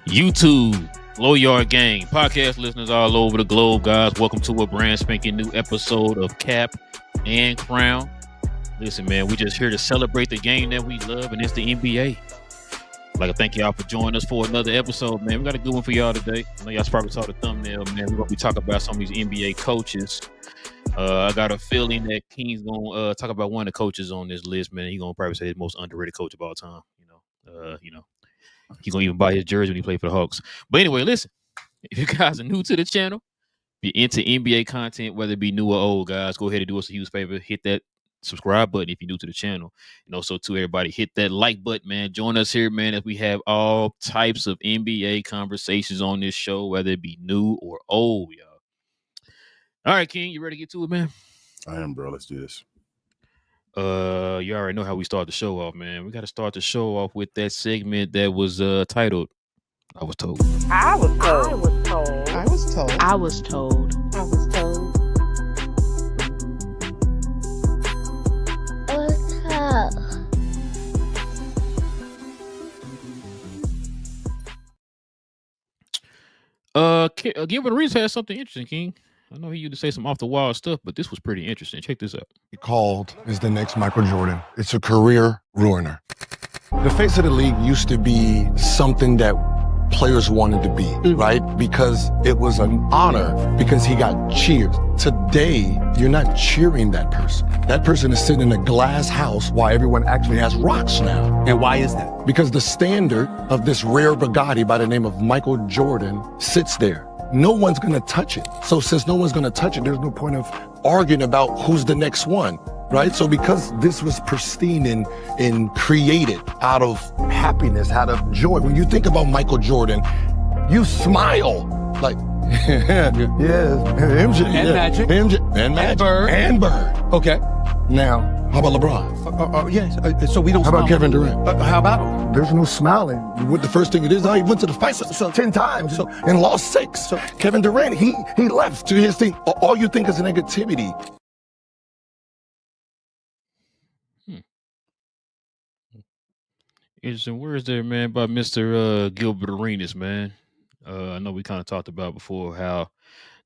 YouTube, Low Yard Gang, podcast listeners all over the globe, guys. Welcome to a brand spanking new episode of Cap and Crown. Listen, man, we just here to celebrate the game that we love, and it's the NBA. I'd like to thank y'all for joining us for another episode, man. We got a good one for y'all today. I know y'all probably saw the thumbnail, man. We're going to be talking about some of these NBA coaches. I got a feeling that King's going to talk about one of the coaches on this list, man. He's going to probably say the most underrated coach of all time. He's going to even buy his jersey when he played for the Hawks. But anyway, listen, if you guys are new to the channel, if you're into NBA content, whether it be new or old, guys, go ahead and do us a huge favor. Hit that subscribe button if you're new to the channel. And also, to everybody, hit that like button, man. Join us here, man, as we have all types of NBA conversations on this show, whether it be new or old, y'all. All right, King, you ready to get to it, man? I am, bro. Let's do this. You already know how we start the show off, man. We got to start the show off with that segment that was titled I Was Told. I was told. I was told. I was told. I was told. I was told. Gilbert Arenas had something interesting, King. I know he used to say some off the wall stuff, but this was pretty interesting. Check this out. Called is the next Michael Jordan. It's a career ruiner. The face of the league used to be something that players wanted to be, right? Because it was an honor, because he got cheered. Today, you're not cheering that person. That person is sitting in a glass house while everyone actually has rocks now. And why is that? Because the standard of this rare Bugatti by the name of Michael Jordan sits there. No one's gonna touch it. So since no one's gonna touch it, there's no point of arguing about who's the next one, right? So because this was pristine and created out of happiness, out of joy. When you think about Michael Jordan, you smile like, yes, MJ, And Magic. MJ, and Magic, Bird. and Bird. Okay. Now, how about LeBron? Yes. So we don't. How about smile. Kevin Durant? How about him? There's no smiling. What the first thing it is, he went to the fight 10 times and lost 6. Kevin Durant, he left to his thing. All you think is negativity. Interesting words there, man, by Mr. Gilbert Arenas, man. I know we kind of talked about before how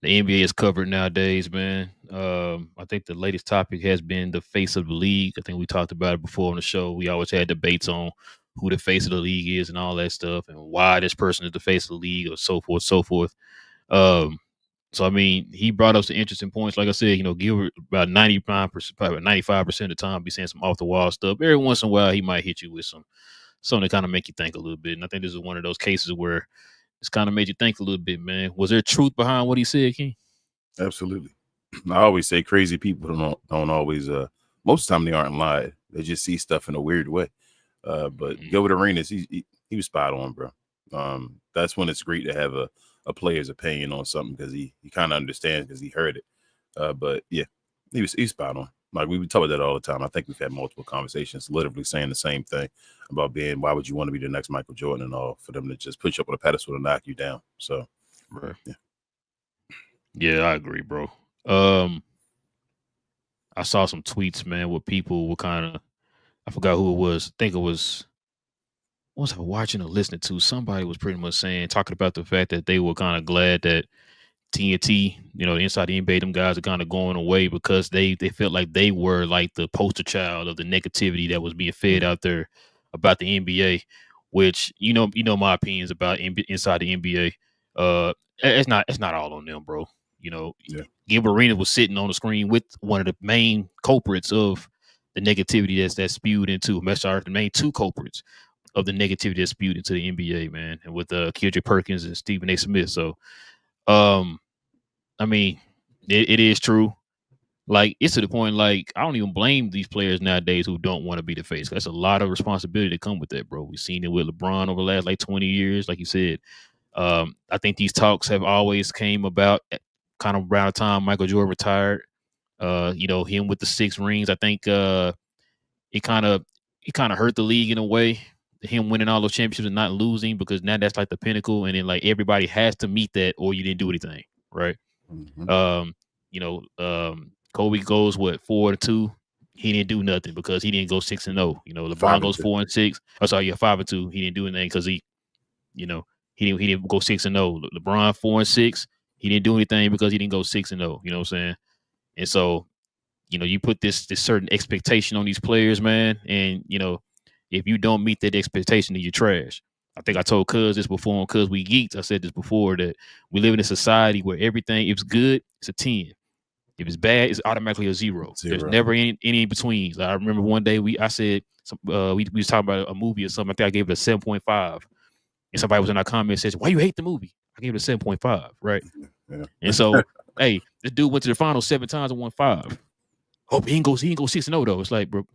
the NBA is covered nowadays, man. I think the latest topic has been the face of the league. I think we talked about it before on the show. We always had debates on who the face of the league is and all that stuff, and why this person is the face of the league, or so forth, so forth. So I mean, he brought up some interesting points. Like I said, Gilbert about 95%, probably 95% of the time, be saying some off the wall stuff. Every once in a while, he might hit you with something to kind of make you think a little bit. And I think this is one of those cases where it's kind of made you think a little bit, man. Was there truth behind what he said, King? Absolutely. I always say crazy people don't always. Most of the time, they aren't lying. They just see stuff in a weird way. But Gilbert Arenas, he was spot on, bro. That's when it's great to have a player's opinion on something, because he kind of understands, because he heard it. But yeah, he's spot on. Like, we talk about that all the time. I think we've had multiple conversations, literally saying the same thing about why would you want to be the next Michael Jordan, and all, for them to just put you up on a pedestal and knock you down. So, right. Yeah. Yeah, I agree, bro. I saw some tweets, man, where people were kind of, I forgot who it was. I think it was I watching or listening to? Somebody was pretty much talking about the fact that they were kind of glad that TNT, inside the NBA, them guys are kind of going away, because they felt like they were like the poster child of the negativity that was being fed out there about the NBA, which, my opinions about inside the NBA. It's not all on them, bro. Yeah. Gilbert Arenas was sitting on the screen with one of the main culprits of the negativity that's spewed into, the main 2 culprits of the negativity that's spewed into the NBA, man, and with Kendrick Perkins and Stephen A. Smith. So, I mean, it is true. Like, it's to the point, like, I don't even blame these players nowadays who don't want to be the face. That's a lot of responsibility to come with that, bro. We've seen it with LeBron over the last, 20 years, like you said. I think these talks have always came about kind of around the time Michael Jordan retired. Him with the 6 rings, I think it kind of hurt the league in a way. Him winning all those championships and not losing, because now that's like the pinnacle, and then like everybody has to meet that, or you didn't do anything, right? Mm-hmm. Kobe goes 4-2. He didn't do nothing because he didn't go 6-0. LeBron goes 4-6. Oh, sorry, 5-2. He didn't do anything because he, He didn't go 6-0. LeBron 4-6. He didn't do anything because he didn't go 6-0. You know what I'm saying? And so, you put this certain expectation on these players, man, and if you don't meet that expectation, then you're trash. I think I told Cuz this before, Cuz we geeks. I said this before, that we live in a society where everything, if it's good, it's a 10. If it's bad, it's automatically a 0. There's never any in betweens. I remember one day we was talking about a movie or something. I think I gave it a 7.5, and somebody was in our comments says, "Why you hate the movie?" I gave it a 7.5, right? Yeah. And so, hey, this dude went to the finals 7 times and won 5. Hope he ain't go 6-0 though. It's like, bro.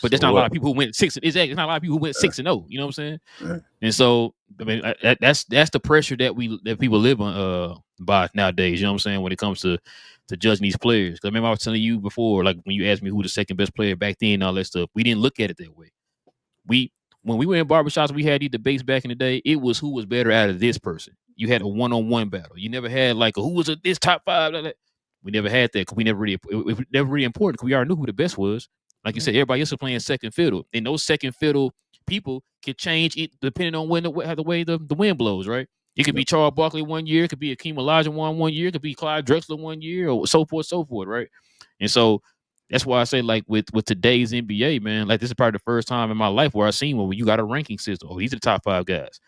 But there's not a lot of people who went 6. It's not a lot of people who went 6-0. You know what I'm saying? Yeah. And so, I mean, that's the pressure that people live on by nowadays. You know what I'm saying? When it comes to judging these players. Because I remember I was telling you before, like when you asked me who the second best player back then and all that stuff, we didn't look at it that way. When we were in barbershops, we had these debates back in the day. It was who was better out of this person. You had a one-on-one battle. You never had like who was this top 5. We never had that because it was never really important because we already knew who the best was. Like you said, everybody else was playing second fiddle, and those second fiddle people can change it depending on the way the wind blows. Right? It could be Charles Barkley one year, it could be Akeem Olajuwon one year, it could be Clyde Drexler one year, or so forth, right? And so that's why I say, like with today's NBA, man, like this is probably the first time in my life where I've seen when you got a ranking system. Oh, these are the top 5 guys.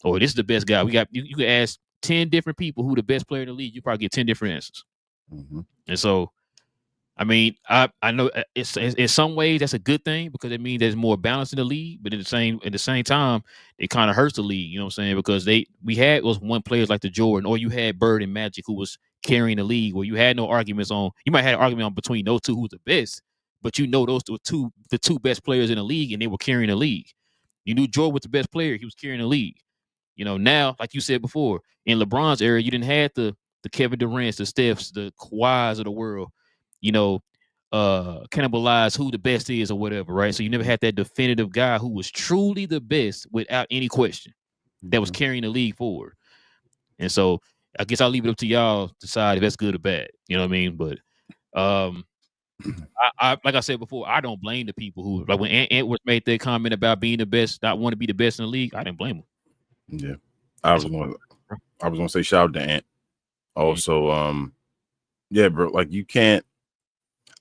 Or this is the best guy. We got you could ask 10 different people who the best player in the league. You probably get 10 different answers. Mm-hmm. And so, I mean, I know it's in some ways that's a good thing because it means there's more balance in the league. But at the same time, it kind of hurts the league. You know what I'm saying? Because we had those one players like the Jordan, or you had Bird and Magic who was carrying the league, where you had no arguments on. You might have an argument on between those two who's the best, but those were the two best players in the league, and they were carrying the league. You knew Jordan was the best player; he was carrying the league. Now, like you said before, in LeBron's era, you didn't have the Kevin Durant's, the Stephs, the Kawhis of the world, cannibalize who the best is or whatever, right? So you never had that definitive guy who was truly the best without any question that was carrying the league forward. And so I guess I'll leave it up to y'all to decide if that's good or bad. You know what I mean? But I like I said before, I don't blame the people who, like when Edwards made that comment about being the best, not want to be the best in the league, I didn't blame him. Yeah. I was gonna say shout out to Ant. Also, yeah, bro, like you can't.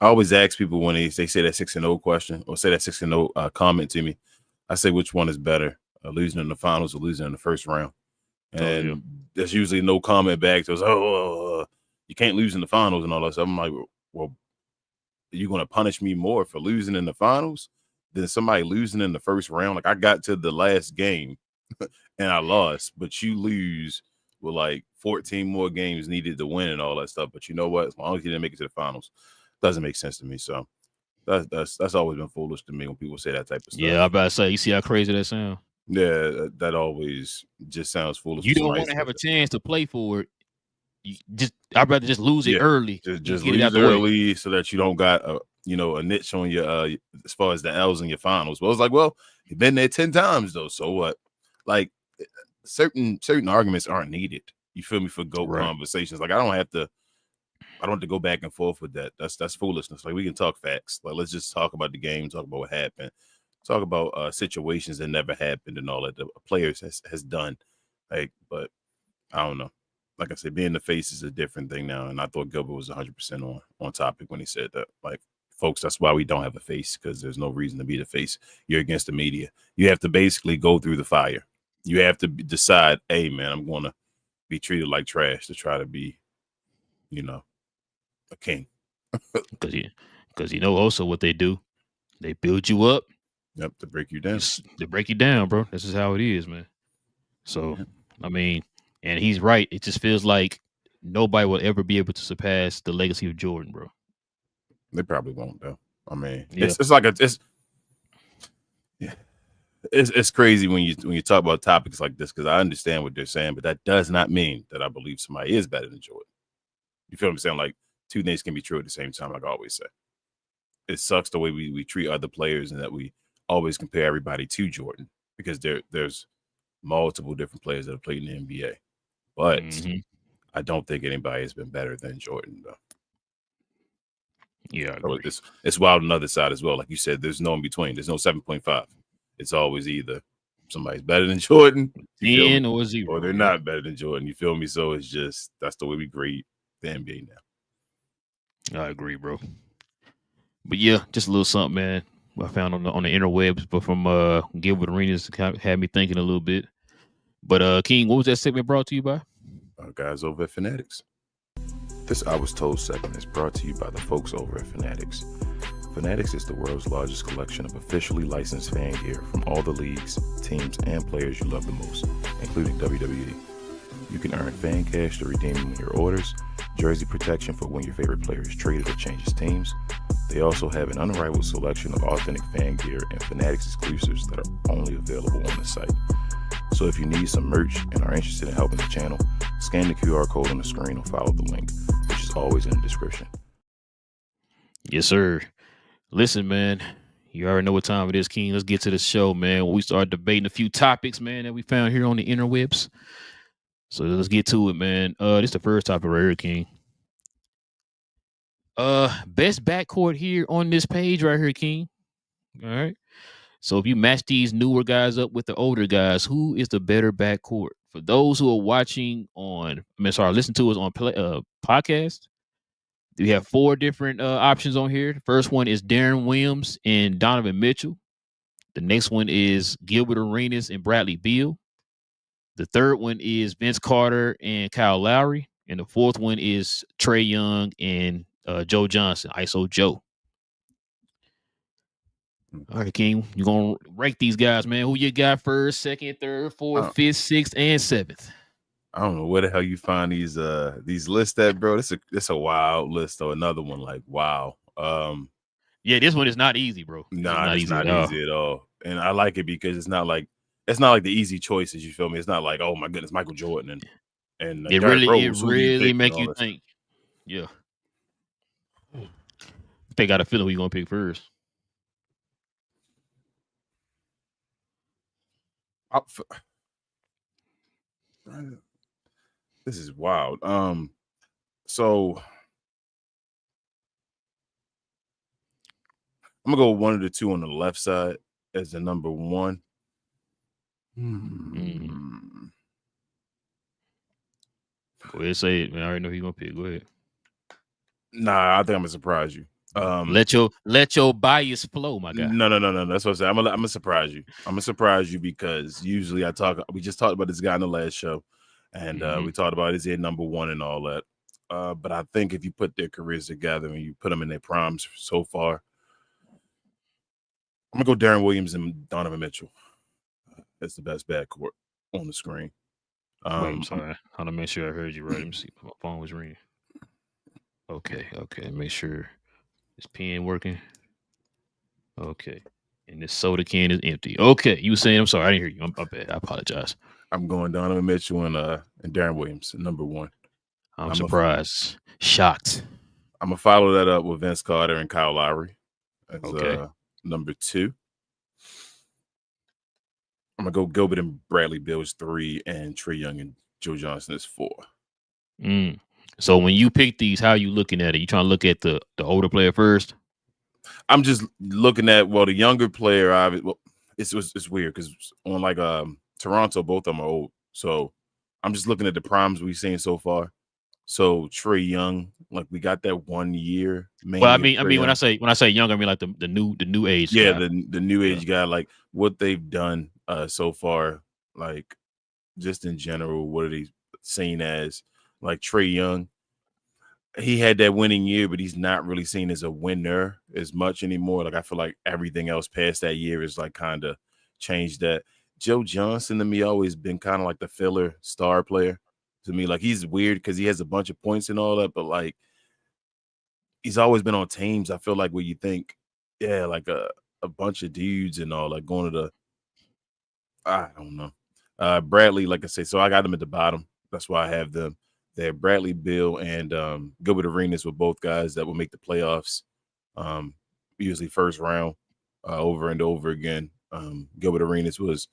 I always ask people when they say that 6-0 question or say that 6-0 comment to me. I say which one is better, losing in the finals or losing in the first round. And there's usually no comment back to us. You can't lose in the finals and all that stuff. I'm like, well, are you going to punish me more for losing in the finals than somebody losing in the first round? Like I got to the last game and I lost, but you lose with like 14 more games needed to win and all that stuff. But you know what? As long as you didn't make it to the finals, doesn't make sense to me. So that's always been foolish to me when people say that type of stuff. Yeah, I'm about to say, you see how crazy that sounds? Yeah, that always just sounds foolish. You don't want to have a chance to play for it. I'd rather just lose it early. Just lose it early so that you don't got a niche on your as far as the L's in your finals. Well, it's like, well, you've been there 10 times though. So what? Like certain arguments aren't needed. You feel me, for GOAT conversations. Like I don't have to go back and forth with that. That's foolishness. Like we can talk facts. Like let's just talk about the game, talk about what happened, talk about situations that never happened and all that the players has done. Like, but I don't know. Like I said, being the face is a different thing now. And I thought Gilbert was 100% on topic when he said that. Like, folks, that's why we don't have a face, because there's no reason to be the face. You're against the media. You have to basically go through the fire. You have to decide, hey, man, I'm going to be treated like trash to try to be, a king. Because also what they do, they build you up. Yep, to break you down. To break you down, bro. This is how it is, man. So, I mean, and he's right. It just feels like nobody will ever be able to surpass the legacy of Jordan, bro. They probably won't, though. I mean, it's crazy when you talk about topics like this, because I understand what they're saying, but that does not mean that I believe somebody is better than Jordan. You feel what I'm saying? Like, two things can be true at the same time, like I always say. It sucks the way we treat other players and that we always compare everybody to Jordan, because there's multiple different players that have played in the NBA. But I don't think anybody has been better than Jordan, though. Yeah, so it's wild on the other side as well. Like you said, there's no in between. There's no 7.5. It's always either somebody's better than Jordan, you feel 10 me? or 0. Or they're not better than Jordan, you feel me? So it's just that's the way we grade the NBA now. I agree, bro. But yeah, just a little something, man. I found on the interwebs, but from Gilbert Arenas had me thinking a little bit. But King, what was that segment brought to you by? Guys over at Fanatics. This I Was Told segment is brought to you by the folks over at Fanatics. Fanatics is the world's largest collection of officially licensed fan gear from all the leagues, teams, and players you love the most, including WWE. You can earn fan cash to redeem when your orders, jersey protection for when your favorite player is traded or changes teams. They also have an unrivaled selection of authentic fan gear and Fanatics exclusives that are only available on the site. So if you need some merch and are interested in helping the channel, scan the QR code on the screen or follow the link, which is always in the description. Yes, sir. Listen, man, you already know what time it is, King. Let's get to the show, man. We start debating a few topics, man, that we found here on the interwebs. So let's get to it, man. This is the first topic right here, King. Best backcourt here on this page right here, King. All right. So if you match these newer guys up with the older guys, who is the better backcourt? For those who are watching listen to us on podcast, we have 4 different options on here. The first one is Darren Williams and Donovan Mitchell. The next one is Gilbert Arenas and Bradley Beal. The third one is Vince Carter and Kyle Lowry. And the fourth one is Trae Young and Joe Johnson, ISO Joe. All right, King, you're going to rank these guys, man. Who you got first, second, third, fourth, fifth, sixth, and seventh? I don't know where the hell you find these lists at, bro. This a wild list or another one like wow. Yeah, this one is not easy, bro. Nah, it's not easy at all. And I like it because it's not like the easy choices, you feel me? It's not like, oh my goodness, Michael Jordan and it Derrick really Rose, make you think. Yeah. They got a feeling who you gonna pick first. This is wild. So I'm gonna go one of the two on the left side as the number one. Go ahead, say it, man. I already know who you gonna pick. Go ahead. Nah, I think I'm gonna surprise you. Let your bias flow, my guy. No. That's what I'm saying. I'm gonna surprise you. I'm gonna surprise you because usually we just talked about this guy in the last show, and we talked about is he at number one and all that. But I think if you put their careers together and you put them in their primes so far, I'm gonna go Darren Williams and Donovan Mitchell. That's the best backcourt on the screen. Wait, I'm sorry. I want to make sure I heard you right. Let me see. My phone was ringing. Okay. Make sure this pen working. Okay. And this soda can is empty. Okay. You were saying, I'm sorry. I didn't hear you. I'm bad. I apologize. I'm going Donovan Mitchell and Darren Williams, number one. I'm surprised. Shocked. I'm going to follow that up with Vince Carter and Kyle Lowry as number two. I'm going to go Gilbert and Bradley Beal is 3 and Trae Young and Joe Johnson is 4. So when you pick these, how are you looking at it? You trying to look at the older player first? I'm just looking at, the younger player. It's weird because on like Toronto, both of them are old. So I'm just looking at the primes we've seen so far. So Trae Young, like we got that 1 year. Well, I mean, when I say young, I mean like the new age. Yeah, guy. the new age guy, like what they've done so far, like just in general, what are they seen as? Like Trae Young, he had that winning year, but he's not really seen as a winner as much anymore. Like I feel like everything else past that year is like kind of changed that. Joe Johnson to me always been kind of like the filler star player to me. Like he's weird because he has a bunch of points and all that, but like he's always been on teams. I feel like where you think, yeah, like a bunch of dudes and all, like going to I don't know. Bradley, like I say, so I got them at the bottom. That's why I have them there. Bradley Beal and Gilbert Arenas were both guys that will make the playoffs, usually first round, over and over again. Gilbert Arenas was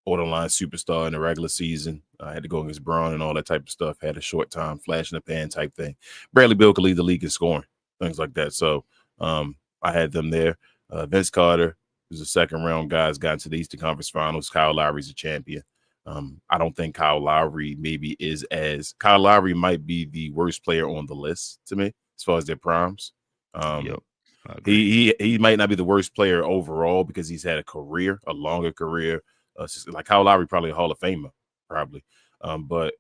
borderline superstar in the regular season. I had to go against Braun and all that type of stuff. Had a short time, flash in the pan type thing. Bradley Beal could lead the league in scoring, things like that. So I had them there. Vince Carter was a second round guys got into the Eastern Conference Finals. Kyle Lowry's a champion. I don't think Kyle Lowry Kyle Lowry might be the worst player on the list to me as far as their primes. Yep. I agree. He might not be the worst player overall because he's had a longer career. Like Kyle Lowry, probably a Hall of Famer, probably. But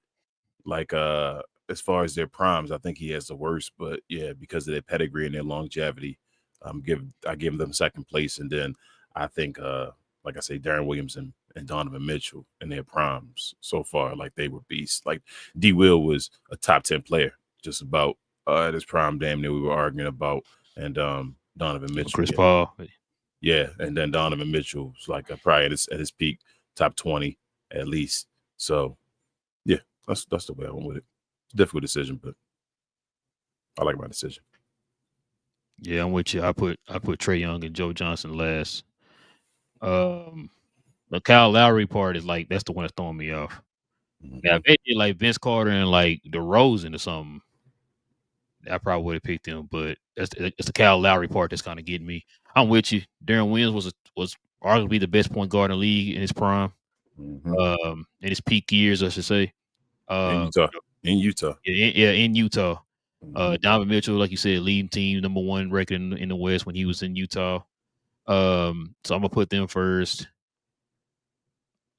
like as far as their primes, I think he has the worst. But yeah, because of their pedigree and their longevity, I give them second place, and then I think like I say, Darren Williams and Donovan Mitchell in their primes so far, like they were beasts. Like D. Will was a top 10 player, just about at his prime. Damn near we were arguing about, and Donovan Mitchell, Chris Paul. yeah, and then Donovan Mitchell was like probably at his peak, top 20 at least. So yeah, that's the way I went with it. It's a difficult decision, but I like my decision. Yeah, I'm with you. I put Trae Young and Joe Johnson last. The Kyle Lowry part is like that's the one that's throwing me off. Mhm. Now, if they did like Vince Carter and like DeRozan or something, I probably would have picked him. But it's the Kyle Lowry part that's kind of getting me. I'm with you. Darren Williams was arguably the best point guard in the league in his prime, in his peak years, I should say. In Utah. In Utah. Mhm. Donovan Mitchell, like you said, leading team, number one record in the West when he was in Utah. So I'm gonna put them first.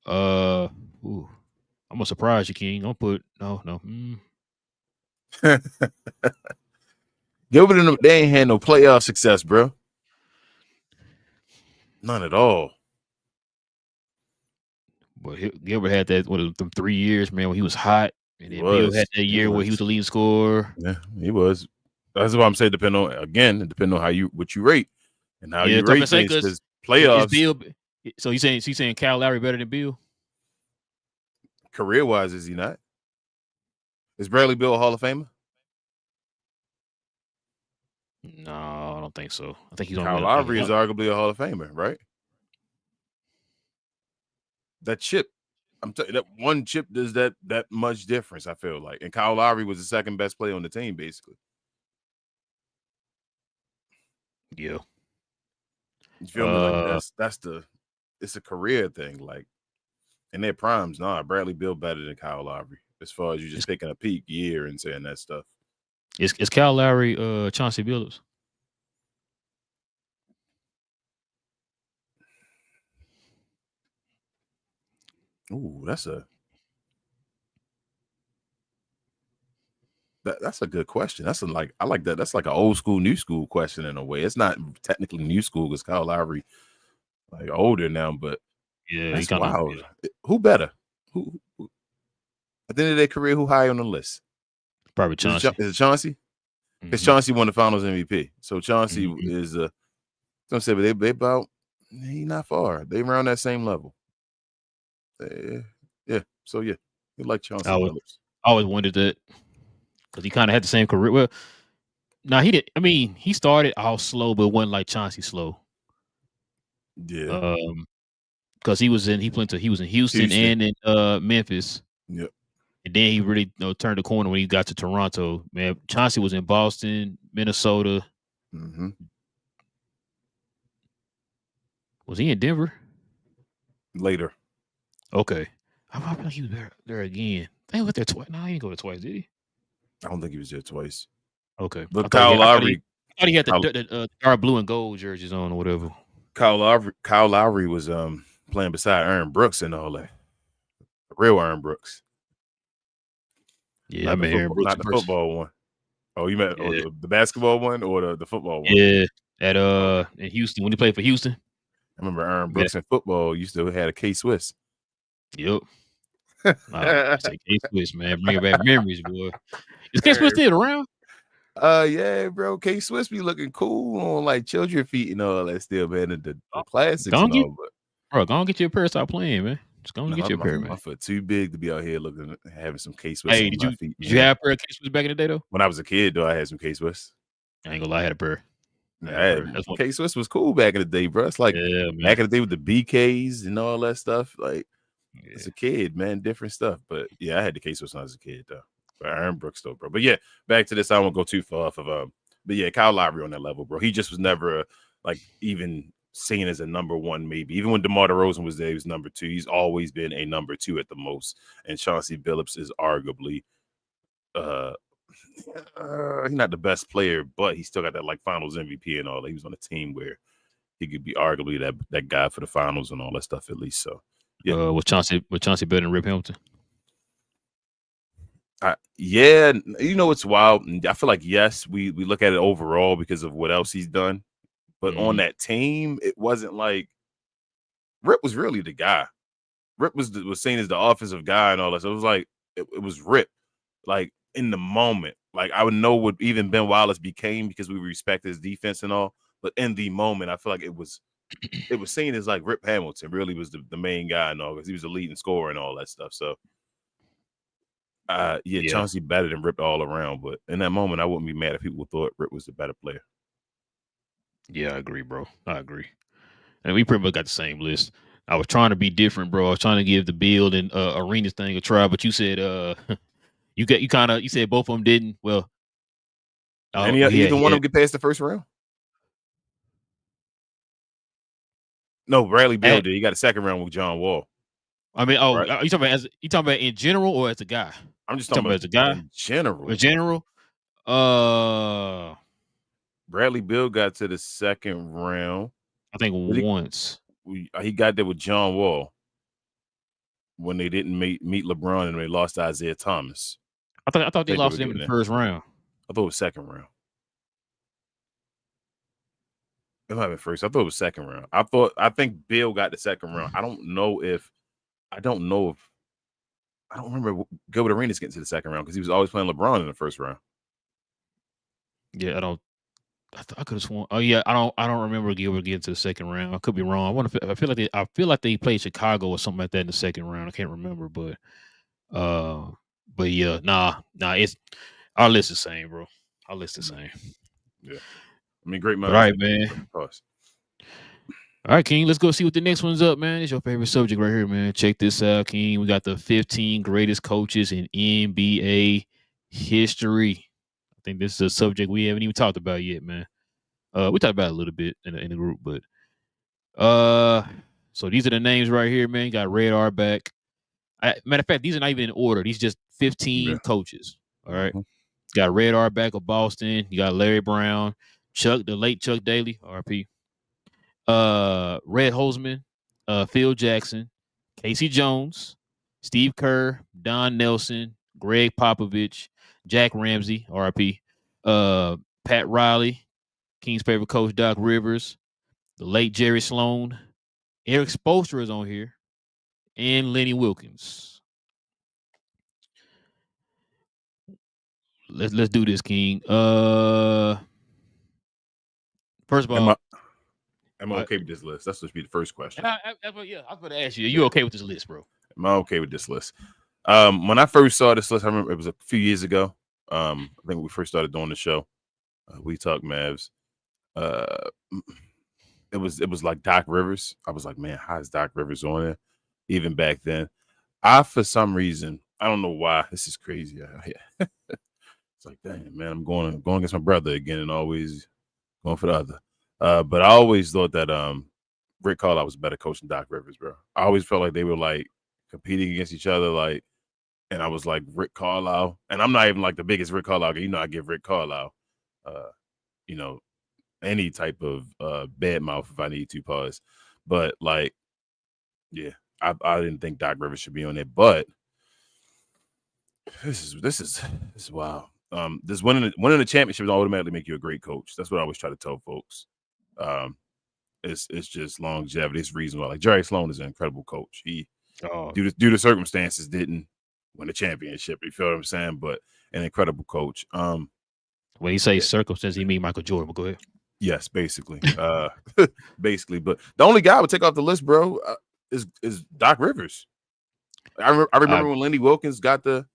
I'm gonna surprise you, King. I'm gonna put no. Gilbert and them, they ain't had no playoff success, bro. None at all. But Gilbert had that them 3 years, man, when he was hot, and then Bill had that year where he was the leading scorer. Yeah, he was. That's what I'm saying. Depending on what you rate and how you so I'm rate saying things. because Playoffs. Bill, so he's saying Kyle Lowry better than Bill? Career wise, is he not? Is Bradley Bill a Hall of Famer? No, I don't think so. I think he's on. Kyle Lowry is arguably a Hall of Famer, right? That chip, I'm telling you, that one chip does that much difference. I feel like, and Kyle Lowry was the second best player on the team, basically. Yeah, you feel me? Like it's a career thing. Like in their primes, Bradley Bill better than Kyle Lowry as far as you just picking a peak year and saying that stuff. Is Kyle Lowry Chauncey Billups? Ooh, that's a good question. I like that. That's like an old school, new school question in a way. It's not technically new school because Kyle Lowry like older now, but yeah, that's wild. Who better? Who at the end of their career, who high on the list? Probably Chauncey. Is it Chauncey? Because Chauncey won the Finals MVP, so Chauncey is don't say, but they about he not far. They around that same level. Yeah. So yeah, we like Chauncey. I always wondered that because he kind of had the same career. Well, no, he didn't. I mean, he started all slow, but wasn't like Chauncey slow. Yeah. Because he was in Houston and in Memphis. Yep. And then he really turned the corner when he got to Toronto. Man, Chauncey was in Boston, Minnesota. Mm-hmm. Was he in Denver? Later. Okay. I feel like he was there again. They went there twice. No, he didn't go there twice, did he? I don't think he was there twice. Okay. But Kyle Lowry. I thought he had the dark blue and gold jerseys on or whatever. Kyle Lowry was playing beside Aaron Brooks and all that. Real Aaron Brooks. Yeah, Aaron Brooks. Not the football one. Oh, you meant the basketball one or the football one? Yeah. At in Houston, when he played for Houston. I remember Aaron Brooks in football used to have a K-Swiss. Yep. Say K-Swiss, man. Bringing back memories, boy. Is K-Swiss still around? Yeah, bro. K-Swiss be looking cool on like children feet and all that still, man. The classics and all, bro, go and get your pair. Stop playing, man. Just go and get your pair, man. My foot too big to be out here having some K-Swiss on my feet. Did you have a pair of K-Swiss back in the day, though? When I was a kid, though, I had some K-Swiss. I ain't gonna lie, I had a pair. K-Swiss was cool back in the day, bro. It's like back in the day with the BKs and all that stuff. Like, as a kid, man, different stuff. But yeah, I had the K-Swiss when I was a kid, though. But Aaron Brooks, though, bro. But yeah, back to this. I won't go too far off of but yeah, Kyle Lowry on that level, bro. He just was never like even seen as a number one, maybe. Even when DeMar DeRozan was there, he was number 2. He's always been a number 2 at the most. And Chauncey Billups is arguably he's not the best player, but he still got that like finals MVP and all that. He was on a team where he could be arguably that guy for the finals and all that stuff at least. So yeah. Was Chauncey better than Rip Hamilton? Yeah, it's wild. I feel like yes, we look at it overall because of what else he's done. But on that team, it wasn't like Rip was really the guy. Rip was seen as the offensive guy and all that. So it was like it was Rip. Like in the moment, like I would know what even Ben Wallace became because we respect his defense and all. But in the moment, I feel like it was seen as like Rip Hamilton really was the main guy and all because he was the leading scorer and all that stuff. So Chauncey better than Rip all around. But in that moment, I wouldn't be mad if people thought Rip was the better player. Yeah, I agree, bro. I agree. And we pretty much got the same list. I was trying to be different, bro. I was trying to give the build and arenas thing a try, but you said you said both of them didn't. Well, either one of them get past the first round? No, Bradley Beal did. He got a second round with John Wall. I mean, right? Are you talking about in general or as a guy? I'm just talking about as a guy in general. In general, Bradley Beal got to the second round. I think once. He got there with John Wall when they didn't meet LeBron and they lost to Isaiah Thomas. I thought they lost to him in the first round. I thought it was second round. It might have been first. I thought it was second round. I think Bill got the second round. I don't remember Gilbert Arenas getting to the second round because he was always playing LeBron in the first round. Yeah, I could have sworn. Oh yeah, I don't remember Gilbert getting to the second round. I could be wrong. I feel like they played Chicago or something like that in the second round. I can't remember, but yeah, nah. It's our list is the same, bro. Our list is the same. Yeah, I mean, great. All right, man. All right, King. Let's go see what the next one's up, man. It's your favorite subject right here, man. Check this out, King. We got the 15 greatest coaches in NBA history. I think this is a subject we haven't even talked about yet, man. We talked about it a little bit in the group, but so these are the names right here, man. You got Red Auerbach. Matter of fact, these are not even in order. These just 15 coaches. All right. You got Red Auerbach of Boston. You got Larry Brown, the late Chuck Daly, RP. Red Holzman, Phil Jackson, Casey Jones, Steve Kerr, Don Nelson, Gregg Popovich, Jack Ramsey, RIP, Pat Riley, King's favorite coach, Doc Rivers, the late Jerry Sloan, Eric Spoelstra is on here, and Lenny Wilkins. Let's do this, King. First of all, am I okay with this list? That's supposed to be the first question. I was going to ask you. Are you okay with this list, bro? Am I okay with this list? When I first saw this list, I remember it was a few years ago. I think when we first started doing the show, We Talk Mavs. It was like Doc Rivers. I was like, man, how is Doc Rivers on there? Even back then, for some reason, I don't know why. This is crazy. It's like, damn, man, I'm going against my brother again, and always going for the other. But I always thought that Rick Carlisle was a better coach than Doc Rivers, bro. I always felt like they were like competing against each other, like, and I was like Rick Carlisle, and I'm not even like the biggest Rick Carlisle guy. I give Rick Carlisle, any type of bad mouth if I need to pause. But like, yeah, I didn't think Doc Rivers should be on there. But this is wild. This winning the championship will automatically make you a great coach. That's what I always try to tell folks. It's just longevity. It's reasonable. Like Jerry Sloan is an incredible coach. He due to circumstances didn't win the championship. You feel what I'm saying? But an incredible coach. When you say circumstances, you mean Michael Jordan. But go ahead. Yes, basically. Basically. But the only guy I would take off the list, bro, is Doc Rivers. I remember when Lenny Wilkins got the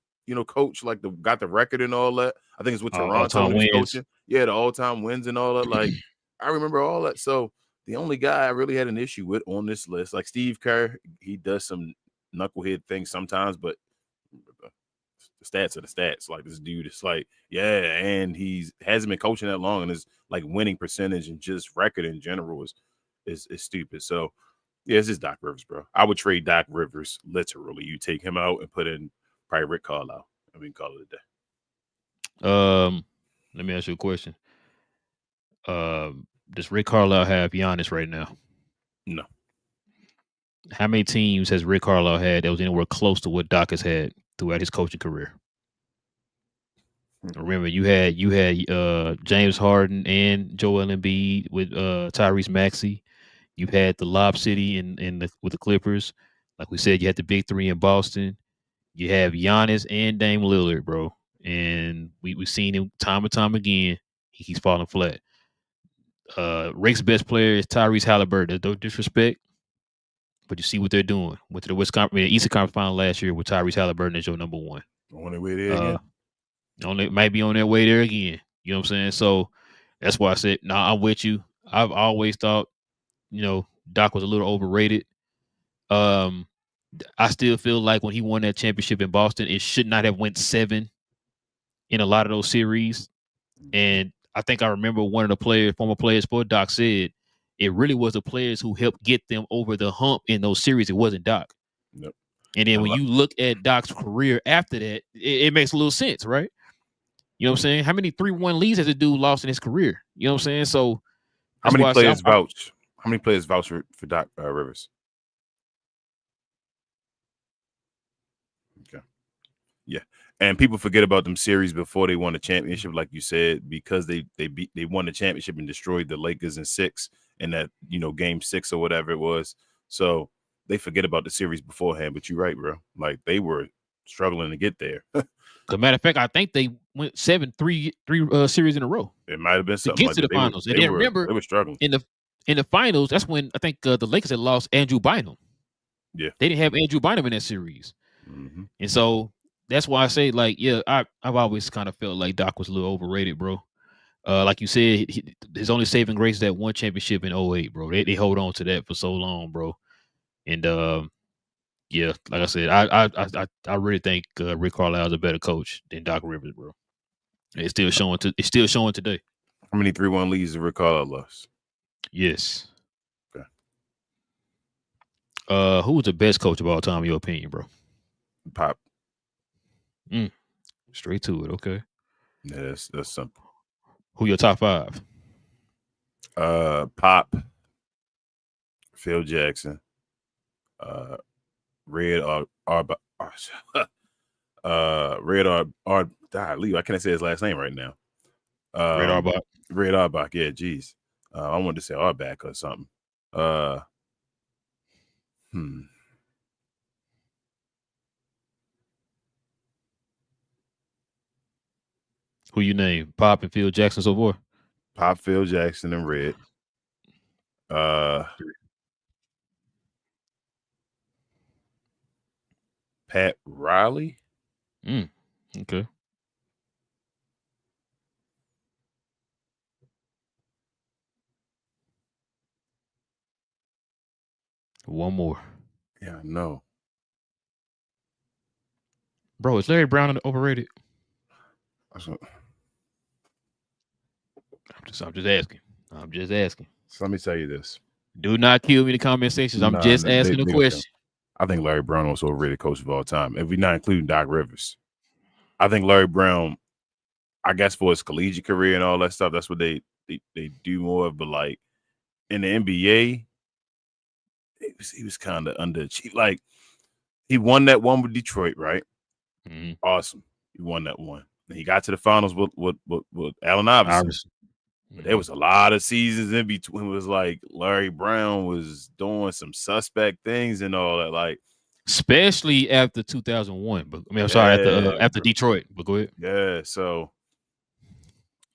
coach, like got the record and all that. I think it's with Toronto when he was coaching. Yeah, the all-time wins and all that. Like, I remember all that. So the only guy I really had an issue with on this list, like Steve Kerr, he does some knucklehead things sometimes, but the stats are the stats. Like, this dude is like, yeah, and he hasn't been coaching that long, and his like winning percentage and just record in general is is stupid. So yeah, it's just Doc Rivers, bro. I would trade Doc Rivers literally. You take him out and put in probably Rick Carlisle. I mean, call it a day. Let me ask you a question. Does Rick Carlisle have Giannis right now? No. How many teams has Rick Carlisle had that was anywhere close to what Doc has had throughout his coaching career? Remember, you had James Harden and Joel Embiid with Tyrese Maxey. You've had the Lob City with the Clippers. Like we said, you had the big three in Boston. You have Giannis and Dame Lillard, bro. And we've seen him time and time again. He keeps falling flat. Rick's best player is Tyrese Halliburton. There's no disrespect, but you see what they're doing. Went to the Eastern Conference Final last year with Tyrese Halliburton as your number one. On their way there again. Might be on their way there again. You know what I'm saying? So that's why I said, I'm with you. I've always thought, Doc was a little overrated. I still feel like when he won that championship in Boston, it should not have went 7 in a lot of those series. And I think I remember one of the former players for Doc said it really was the players who helped get them over the hump in those series. It wasn't Doc. Yep. And then when you look at Doc's career after that, it makes a little sense, right? You know what I'm saying? How many 3-1 leads has a dude lost in his career? You know what I'm saying? So how many players vouch? How many players vouch for Doc Rivers? Okay. Yeah. And people forget about them series before they won the championship, like you said, because they won the championship and destroyed the Lakers in 6 in that, game 6 or whatever it was. So they forget about the series beforehand. But you're right, bro. Like they were struggling to get there. As a matter of fact, I think they went 3 series in a row. It might have been something to get to the finals. And then remember, they were struggling in the finals. That's when I think the Lakers had lost Andrew Bynum. Yeah, they didn't have Andrew Bynum in that series, and so that's why I say, like, yeah, I've always kind of felt like Doc was a little overrated, bro. Like you said, his only saving grace is that one championship in 2008, bro. They hold on to that for so long, bro. And yeah, like I said, I really think Rick Carlisle is a better coach than Doc Rivers, bro. It's still showing today. How many 3-1 leads did Rick Carlisle lost? Yes. Okay. Who's the best coach of all time, in your opinion, bro? Pop. Straight to it. Okay. Yeah, that's simple. Who your top 5? Pop, Phil Jackson, Red I can't say his last name right now. Red Auerbach. Red Auerbach, yeah, geez. I wanted to say Auerbach or something. Who you name? Pop and Phil Jackson so far? Pop, Phil Jackson, and Red. Pat Riley. Okay. One more. Yeah, I know. Bro, is Larry Brown overrated? I'm just asking. So let me tell you this. Do not kill me in the comment sections. I'm just asking a question. I think Larry Brown was overrated coach of all time. If we're not including Doc Rivers, I think Larry Brown, I guess for his collegiate career and all that stuff, that's what they do more of. But like in the NBA, he was kind of underachieved. Like he won that one with Detroit, right? Mm-hmm. Awesome. He won that one. And he got to the finals with Allen Iverson. But there was a lot of seasons in between. It was like Larry Brown was doing some suspect things and all that, like especially after 2001. But I mean, I'm sorry, after Detroit. But go ahead. Yeah. So,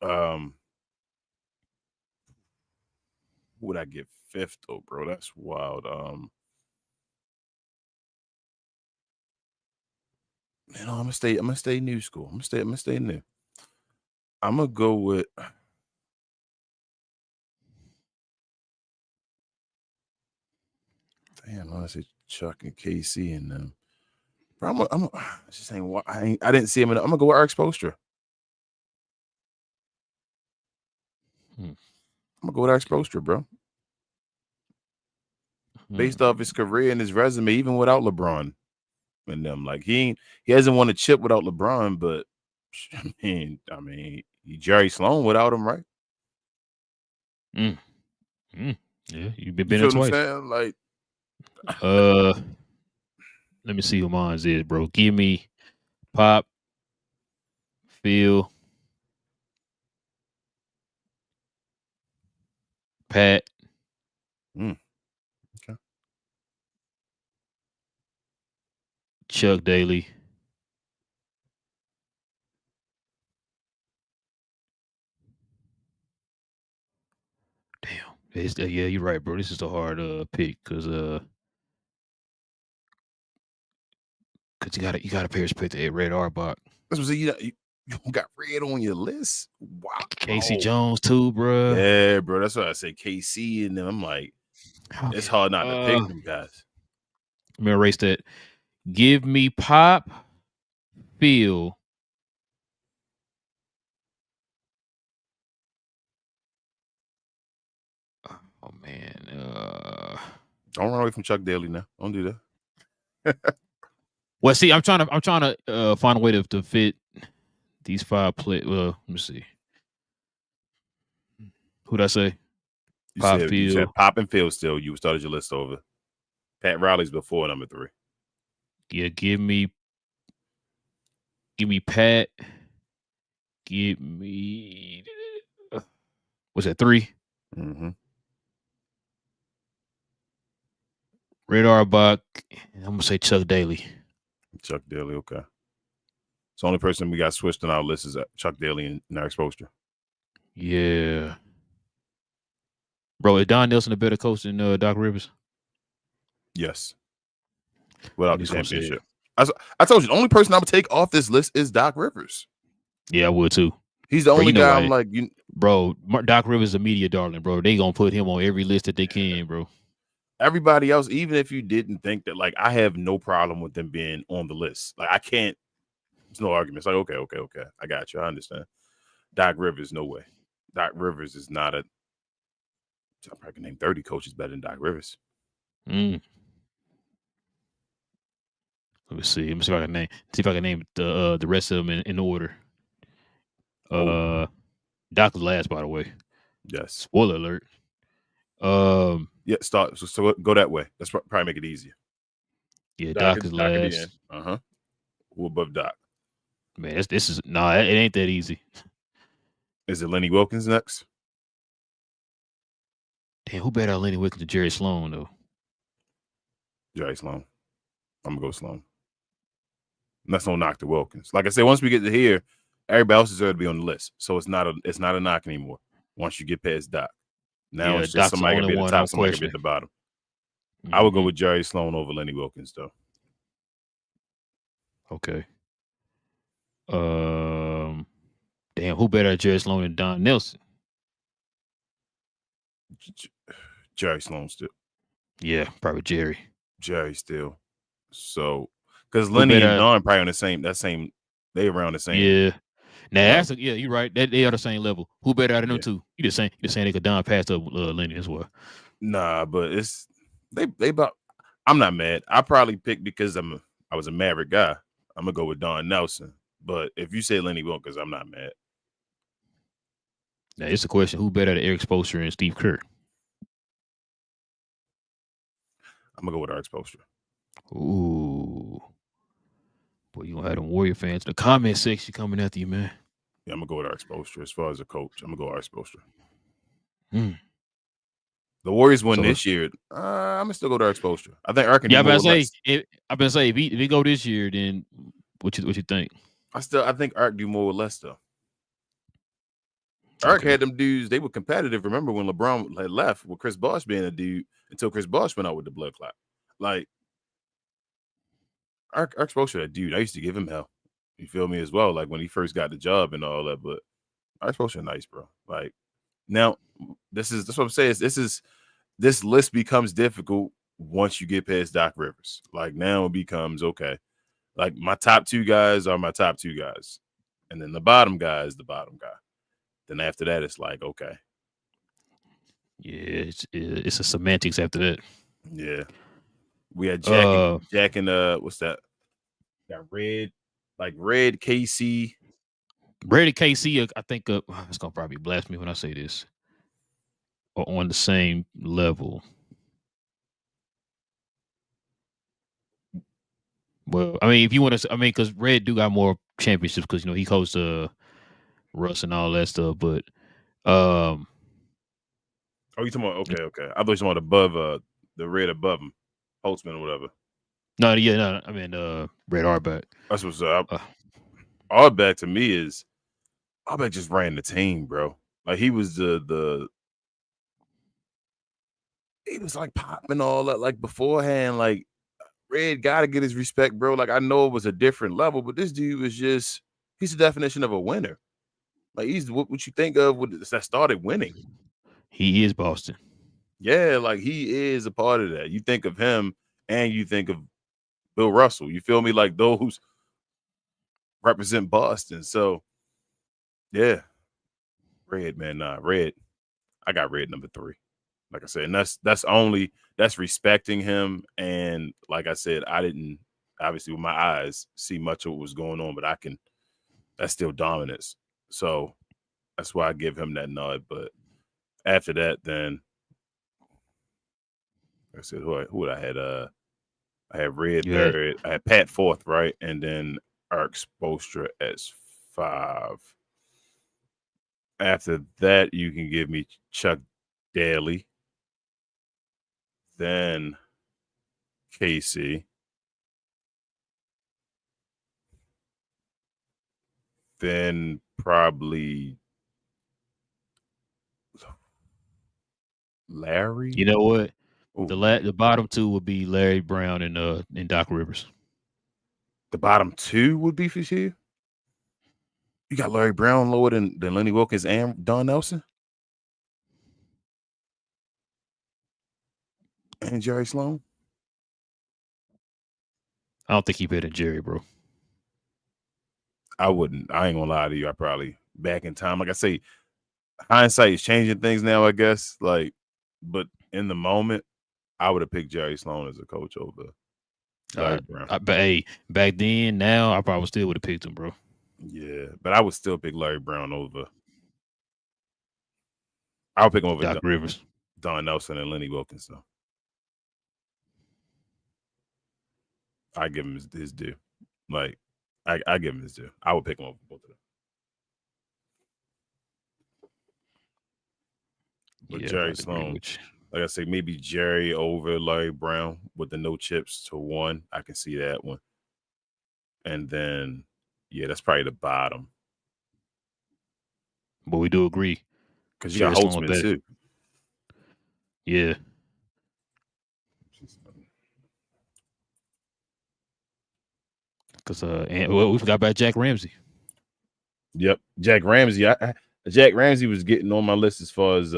who would I get 5th though, bro? That's wild. Man, I'm gonna stay new school. I'm gonna stay new. I'm gonna go with. Damn, I say Chuck and KC and them. Bro, I'm just saying. I didn't see him. I'm gonna go with Eric Spoelstra. I'm gonna go with Eric Spoelstra, bro. based off his career and his resume, even without LeBron and them. Like he hasn't won a chip without LeBron, but I mean, Jerry Sloan without him, right? Yeah, you've been You there feel what I'm twice. saying? Like, Let me see who mine is, bro. Give me Pop, Phil, Pat. okay. Chuck Daly. Damn. Yeah, you're right, bro. This is a hard pick because you gotta pay respect to Red Auerbach. That's what you got Red on your list. Wow, Casey Jones too, bro. Yeah, bro. That's why I say KC, and then I'm like, it's hard not to pick them guys. Let me erase that. Give me Pop, Phil. Oh man. Don't run away from Chuck Daly now. Don't do that. Well, see, I'm trying to find a way to fit these 5 play. Well, let me see. Who'd I say? You said Pop and Phil still. You started your list over. Pat Riley's before number 3. Yeah, give me Pat. Give me what's that 3? Mm-hmm. Red Auerbach. I'm gonna say Chuck Daly. Chuck Daly, okay. It's the only person we got switched on our list is Chuck Daly and Eric Spoelstra. Yeah. Bro, is Don Nelson a better coach than Doc Rivers? Yes. Without the championship. I told you, the only person I would take off this list is Doc Rivers. Yeah, I would too. He's the only guy I'm like, bro, Doc Rivers is a media darling, bro. They gonna put him on every list that they can, bro. Everybody else, even if you didn't think that, like, I have no problem with them being on the list. Like, I can't, there's no arguments. Like, okay. I got you. I understand. Doc Rivers, no way. Doc Rivers is not I probably can name 30 coaches better than Doc Rivers. Let me see. Let me see if I can name the rest of them in order. Doc was last, by the way. Yes. Spoiler alert. Yeah, start. So go that way. That's probably make it easier. Yeah, Doc is last. Who above Doc? Man, it ain't that easy. Is it Lenny Wilkins next? Damn, who better Lenny Wilkins than Jerry Sloan though? Jerry Sloan. I'm gonna go Sloan. And that's no knock to Wilkins. Like I said, once we get to here, everybody else deserves to be on the list. So it's not a knock anymore. Once you get past Doc. Now it's just Doc's somebody can be at the top, somebody can be at the bottom. I would go with Jerry Sloan over Lenny Wilkins, though. Okay. Damn, who better at Jerry Sloan than Don Nelson? Jerry Sloan still. Yeah, probably Jerry. Jerry still. So, because Lenny and Don probably on they around the same. Yeah. Now you're right. They are the same level. Who better out of them two? You just saying they could Don pass up Lenny as well. Nah, but it's they about. I'm not mad. I probably picked because I was a Maverick guy. I'm gonna go with Don Nelson. But if you say Lenny Wilkins, I'm not mad. Now it's a question: who better at Eric Spoelstra and Steve Kerr? I'm gonna go with Eric Spoelstra. Ooh, boy, you gonna have them Warrior fans in the comment section coming after you, man. Yeah, I'm gonna go with Eric Spoelstra. As far as a coach, I'm gonna go Eric Spoelstra. The Warriors win this year. I'm gonna still go to Eric Spoelstra. I think Eric can do more or less. I've been saying if he go this year, then what you think? I think Eric do more or less though. Eric had them dudes. They were competitive. Remember when LeBron had left with Chris Bosh being a dude until Chris Bosh went out with the blood clot. Like Eric Spoelstra, that dude. I used to give him hell. You feel me as well? Like when he first got the job and all that. But Eric Spoelstra nice, bro. Like now, that's what I'm saying. This list becomes difficult once you get past Doc Rivers. Like now it becomes okay. Like my top 2 guys are my top 2 guys, and then the bottom guy is the bottom guy. Then after that, it's like okay. Yeah, it's a semantics after that. Yeah. We had Jack Uh, and what's that? Got Red KC. Brady KC, I think it's gonna probably blast me when I say this. Are on the same level. Well, I mean, if you want to, I mean, because Red do got more championships because he coached Russ and all that stuff. But um, Oh, you talking about okay. I thought you talking about above the Red above him, Holtzman or whatever. no, yeah, no, I mean, Red Auerbach. That's what's up. Auerbach to me is Auerbach just ran the team, bro. Like he was he was like popping all that like beforehand. Like Red got to get his respect, bro. Like I know it was a different level, but this dude was he's the definition of a winner. Like he's what you think of that started winning. He is Boston. Yeah, like he is a part of that. You think of him and you think of Bill Russell. You feel me? Like those represent Boston. So yeah, Red, man. Red. I got Red number 3. Like I said, and that's respecting him. And like I said, I didn't obviously with my eyes see much of what was going on, but that's still dominance. So that's why I give him that nod. But after that, then like I said, who would I had? I had Red Yeah, third. I had Pat fourth, right, and then Eric Spoelstra as 5. After that, you can give me Chuck Daly, then Casey, then probably Larry. you know what? Ooh, The bottom 2 would be Larry Brown and Doc Rivers. the bottom 2 would be for you. You got Larry Brown lower than Lenny Wilkins and Don Nelson and Jerry Sloan. I don't think he better than Jerry, bro. I wouldn't. I ain't gonna lie to you. I probably back in time. Like I say, hindsight is changing things now, I guess. Like, but in the moment, I would have picked Jerry Sloan as a coach over Larry Brown. But hey, back then, now I probably still would have picked him, bro. Yeah, but I would still pick Larry Brown over. I would pick him over Doc Rivers. Don Nelson and Lenny Wilkins. So I give him his due. Like, I give him his due. I would pick him over both of them. But Yeah, Jerry I'd agree Sloan, with you. like I say, maybe Jerry over Larry Brown with the no chips to 1. I can see that one. And then, yeah, that's probably the bottom. But we do agree. Because you got Jerry Sloan Holtzman, better. too. Yeah. Because we forgot about Jack Ramsey. Yep. Jack Ramsey. Jack Ramsey was getting on my list as far as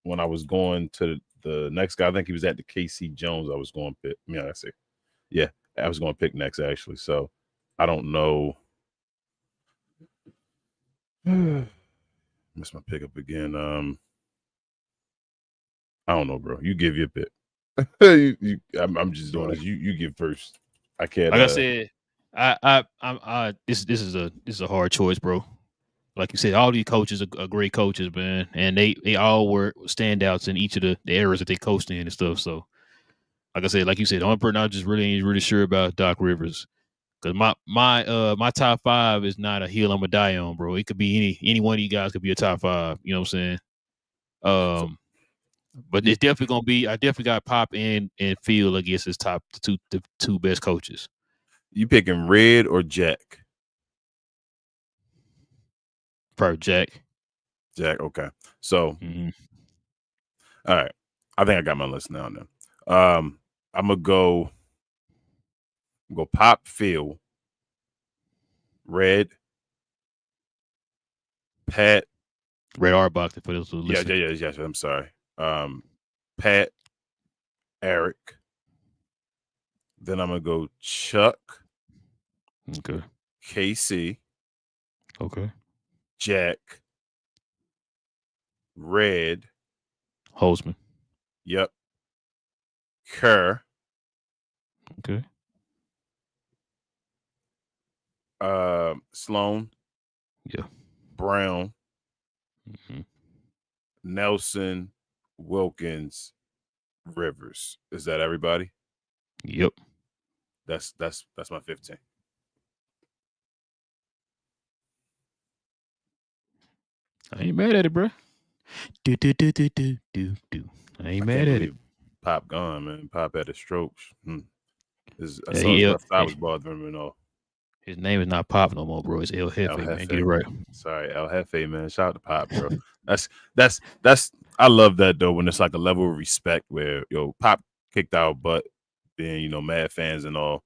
when I was going to the next guy. I think he was at the KC Jones. I was going to pick. Yeah, that's it. Yeah, I was going to pick next, actually. So I don't know. Missed my pickup again. I don't know, bro. You give your pick. I'm just doing this. You give first. I can't. Like I said, this is a hard choice, bro. Like you said, all these coaches are great coaches, man, and they all were standouts in each of the eras that they coached in and stuff. So, like I said, like you said, the only person I just really ain't really sure about Doc Rivers, because my top 5 is not a hill I'm gonna die on, bro. It could be any one of you guys could be a top 5. You know what I'm saying? But it's definitely gonna be. I definitely got Pop and Field against his the two best coaches. You picking Red or Jack? Probably Jack. Jack. Okay. So, all right. I think I got my list now. Then, I'm gonna go Pop, Phil, Red, Pat, Red Auerbach for those who listen. Yeah. I'm sorry. Pat, Eric. Then I'm gonna go Chuck. Okay. KC. Okay. Jack. Red. Holzman. Yep. Kerr, Okay. Sloan, Yeah. Brown, hmm Nelson, Wilkins, Rivers. Is that everybody? Yep. That's my 15. I ain't mad at it, bro. Do do do do do do do. I ain't I mad can't at it. believe Pop gone, man. Pop had a stroke. I Yeah, saw his left eye was bothering him and all. his name is not Pop no more, bro. It's El El Jefe, man. Get it Jefe. right. Sorry, El Jefe, man. Shout out to Pop, bro. That's I love that though when it's like a level of respect where Pop kicked our butt, being mad fans and all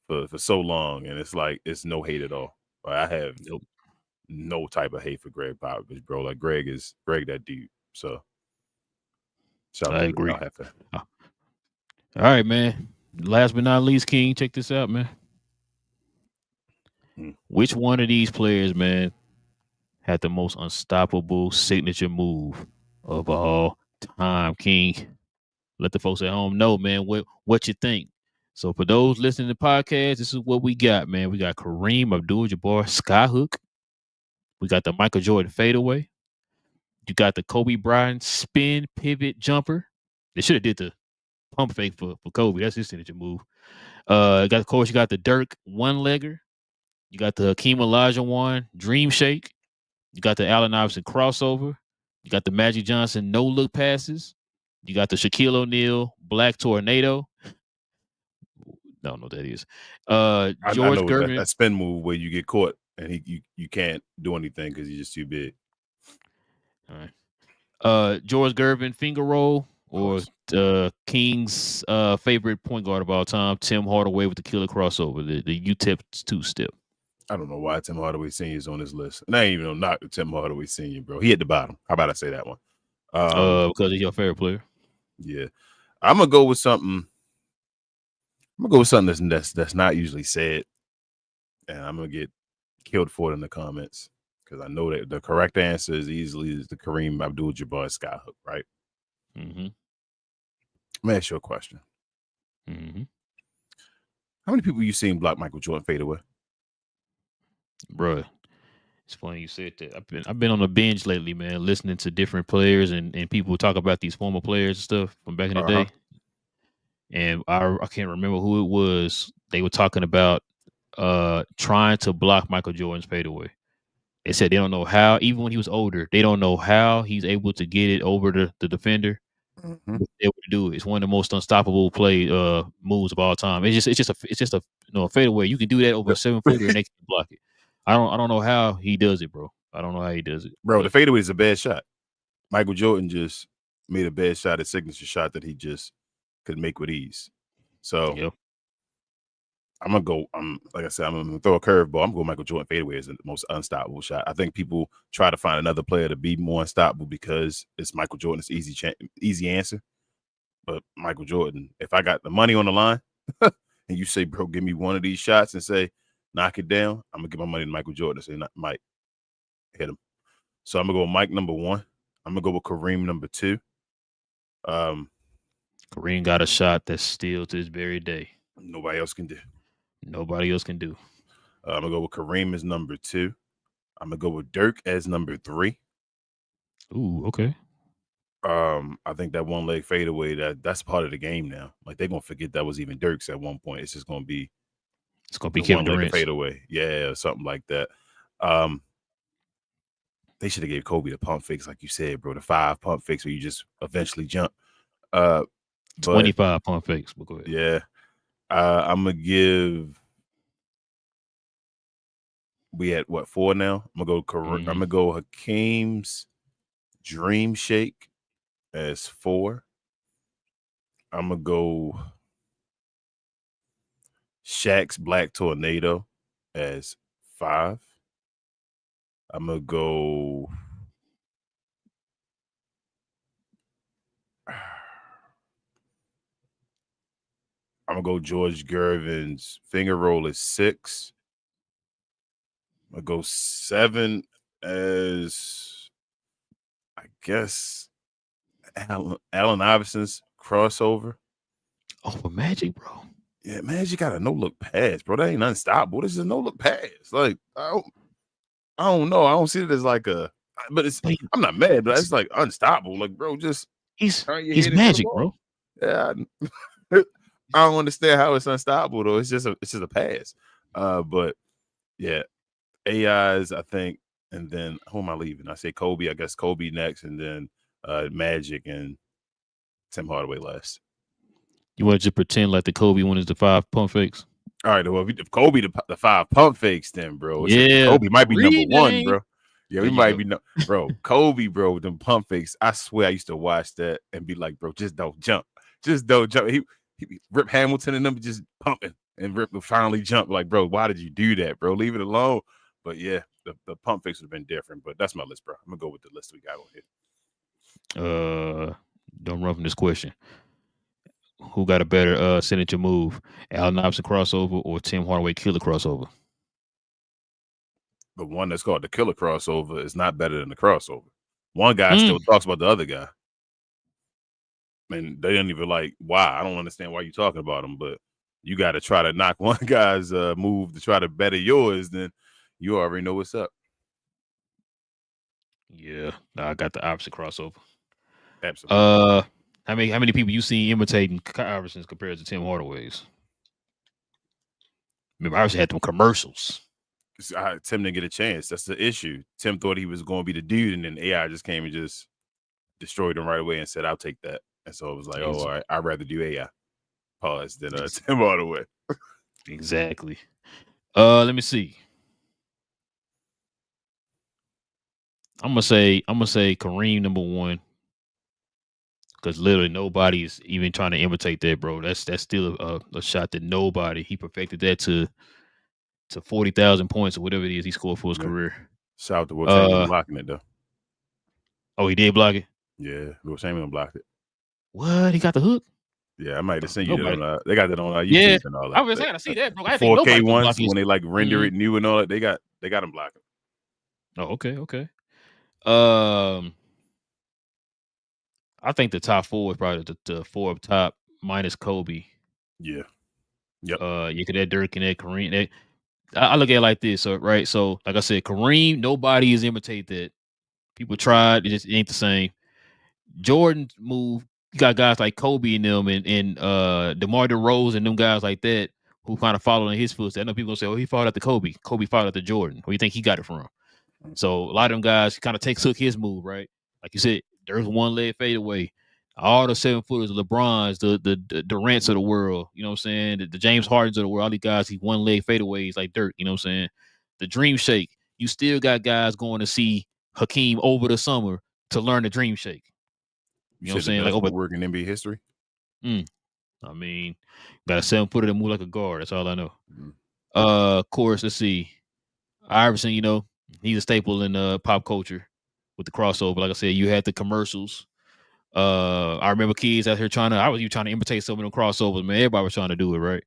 for so long, and it's like it's no hate at all. Like, I have Nope. no type of hate for Gregg Popovich, bro. Like Gregg that dude. So shout out I to agree. El Jefe. All right, man. Last but not least, King, check this out, man. Which one of these players, man, had the most unstoppable signature move of all time, King? Let the folks at home know, man, what you think. So for those listening to the podcast, this is what we got, man. We got Kareem Abdul-Jabbar skyhook. We got the Michael Jordan fadeaway. You got the Kobe Bryant spin pivot jumper. They should have did the pump fake for Kobe. That's his signature move. Of course, you got the Dirk one-legger. You got the Hakeem Olajuwon dream shake. You got the Allen Iverson crossover. You got the Magic Johnson no-look passes. You got the Shaquille O'Neal black tornado. Don't know what that is. I George know Gervin. that spin move where you get caught and you can't do anything because you're just too big. All right. George Gervin finger roll or King's favorite point guard of all time, Tim Hardaway with the killer crossover, the UTEP two-step. I don't know why Tim Hardaway Sr. is on this list. And I ain't even know knock Tim Hardaway Sr., bro. He at the bottom. How about I say that one? Because he's your favorite player. Yeah. I'm gonna go with something. I'm gonna go with something that's not usually said. And I'm gonna get killed for it in the comments. Because I know that the correct answer is the Kareem Abdul-Jabbar skyhook, right? Mm-hmm. Let me ask you a question. Mm-hmm. How many people you seen block Michael Jordan fade away? Bruh, it's funny you said that. I've been on a binge lately, man, listening to different players and people talk about these former players and stuff from back in the day. And I can't remember who it was. They were talking about trying to block Michael Jordan's fadeaway. They said they don't know how, even when he was older, they don't know how he's able to get it over the defender. Mm-hmm. Able to do it. It's one of the most unstoppable play moves of all time. It's just a a fadeaway. You can do that over a 7-footer and they can block it. I don't know how he does it, bro. I don't know how he does it. Bro, the fadeaway is a bad shot. Michael Jordan just made a bad shot, a signature shot that he just could make with ease. So Yep. I'm gonna go. Like I said, I'm gonna throw a curveball. I'm going Michael Jordan fadeaway is the most unstoppable shot. I think people try to find another player to be more unstoppable because it's Michael Jordan's easy answer. But Michael Jordan, if I got the money on the line, and you say, bro, give me one of these shots and say, knock it down, I'm gonna give my money to Michael Jordan and say, Mike, hit him. So I'm gonna go with Mike number 1. I'm gonna go with Kareem number 2. Kareem got a shot that's still to this very day Nobody else can do. nobody else can do. I'm gonna go with Kareem as number 2. I'm gonna go with Dirk as number 3. Ooh, okay. I think that one leg fadeaway that's part of the game now. Like they're gonna forget that was even Dirk's at one point. It's just gonna be Kevin one leg Durant. fadeaway, yeah, something like that. They should have gave Kobe the pump fakes, like you said, bro. The 5 pump fakes where you just eventually jump. 25 pump fakes. But go ahead. Yeah, I'm gonna give. We at what 4 now? I'm gonna go. I'm gonna go Hakeem's Dream Shake as 4. I'm gonna go Shaq's Black Tornado as 5. I'm gonna go. I'm gonna go George Gervin's finger roll as 6. I'm gonna go 7 as I guess Allen Iverson's crossover. Oh, for Magic, bro. Yeah, Magic got a no look pass, bro. That ain't unstoppable. This is a no look pass. Like I don't know. I don't see it as like a. But it's. But I'm not mad, but it's like unstoppable. Like, bro, just turn your he's head into the Magic, ball. bro. Yeah, I don't understand how it's unstoppable though. It's just a pass. But yeah, AIs, I think, and then who am I leaving? I say Kobe. I guess Kobe next, and then Magic and Tim Hardaway last. You want to just pretend like the Kobe one is the 5 pump fakes? All right, well, if Kobe the 5 pump fakes, then bro, Yeah, Kobe might be number one, Dang. bro. Yeah, we might be bro. Kobe, bro, with them pump fakes. I swear, I used to watch that and be like, bro, just don't jump, He Rip Hamilton and them just pumping, and Rip would finally jump. Like, bro, why did you do that, bro? Leave it alone. But yeah, the pump fakes would have been different. But that's my list, bro. I'm gonna go with the list we got on here. Don't run from this question. Who got a better signature move, Allen Iverson crossover or Tim Hardaway killer crossover? The one that's called the killer crossover is not better than the crossover. One guy still talks about the other guy. And they don't even like why. I don't understand why you're talking about him, but you got to try to knock one guy's move to try to better yours, then you already know what's up. Yeah, I got the Iverson crossover. Absolutely. How many people you see imitating Iverson's compared to Tim Hardaway's? Remember, Iverson had them commercials. Tim didn't get a chance. That's the issue. Tim thought he was going to be the dude, and then AI just came and just destroyed him right away and said, "I'll take that." And so it was like, "Oh, all right, I'd rather do AI pause than Tim Hardaway." Exactly. Let me see. I'm gonna say Kareem number one, because literally nobody's even trying to imitate that, bro. That's still a shot that nobody. He perfected that to 40,000 points or whatever it is he scored for his career. Shout out to Will Chamberlain blocking it though. Oh, he did block it? Yeah, Will Chamberlain blocked it. What? He got the hook? Yeah, I might have seen you that on. They got that on YouTube yeah, and all that. I was saying, I see that, bro. I 4K ones when they like render it new and all that. They got him blocking. Oh, okay. I think the top four is probably the four up top minus Kobe. Yeah. Yep. You could add Dirk and add Kareem. I look at it like this, right? So, like I said, Kareem, nobody is imitate that. People tried, it ain't the same. Jordan's move, you got guys like Kobe and them and DeMar DeRozan and them guys like that who kind of follow in his footsteps. I know people gonna say, "Oh, he followed after Kobe. Kobe followed after Jordan." Where you think he got it from? So a lot of them guys kind of took his move, right? Like you said, there's one leg fadeaway. All the 7-footers, the LeBrons, the Durants of the world, you know what I'm saying? The James Hardens of the world, all these guys, he one leg fadeaways like Dirk, you know what I'm saying? The Dream Shake, you still got guys going to see Hakeem over the summer to learn the Dream Shake. You know what I'm saying? Like over work in NBA history. I mean, got a 7-footer that move like a guard. That's all I know. Of course, let's see. Iverson, you know, he's a staple in pop culture with the crossover. Like I said, you had the commercials. I remember kids out here trying to imitate some of them crossovers, man. Everybody was trying to do it, right?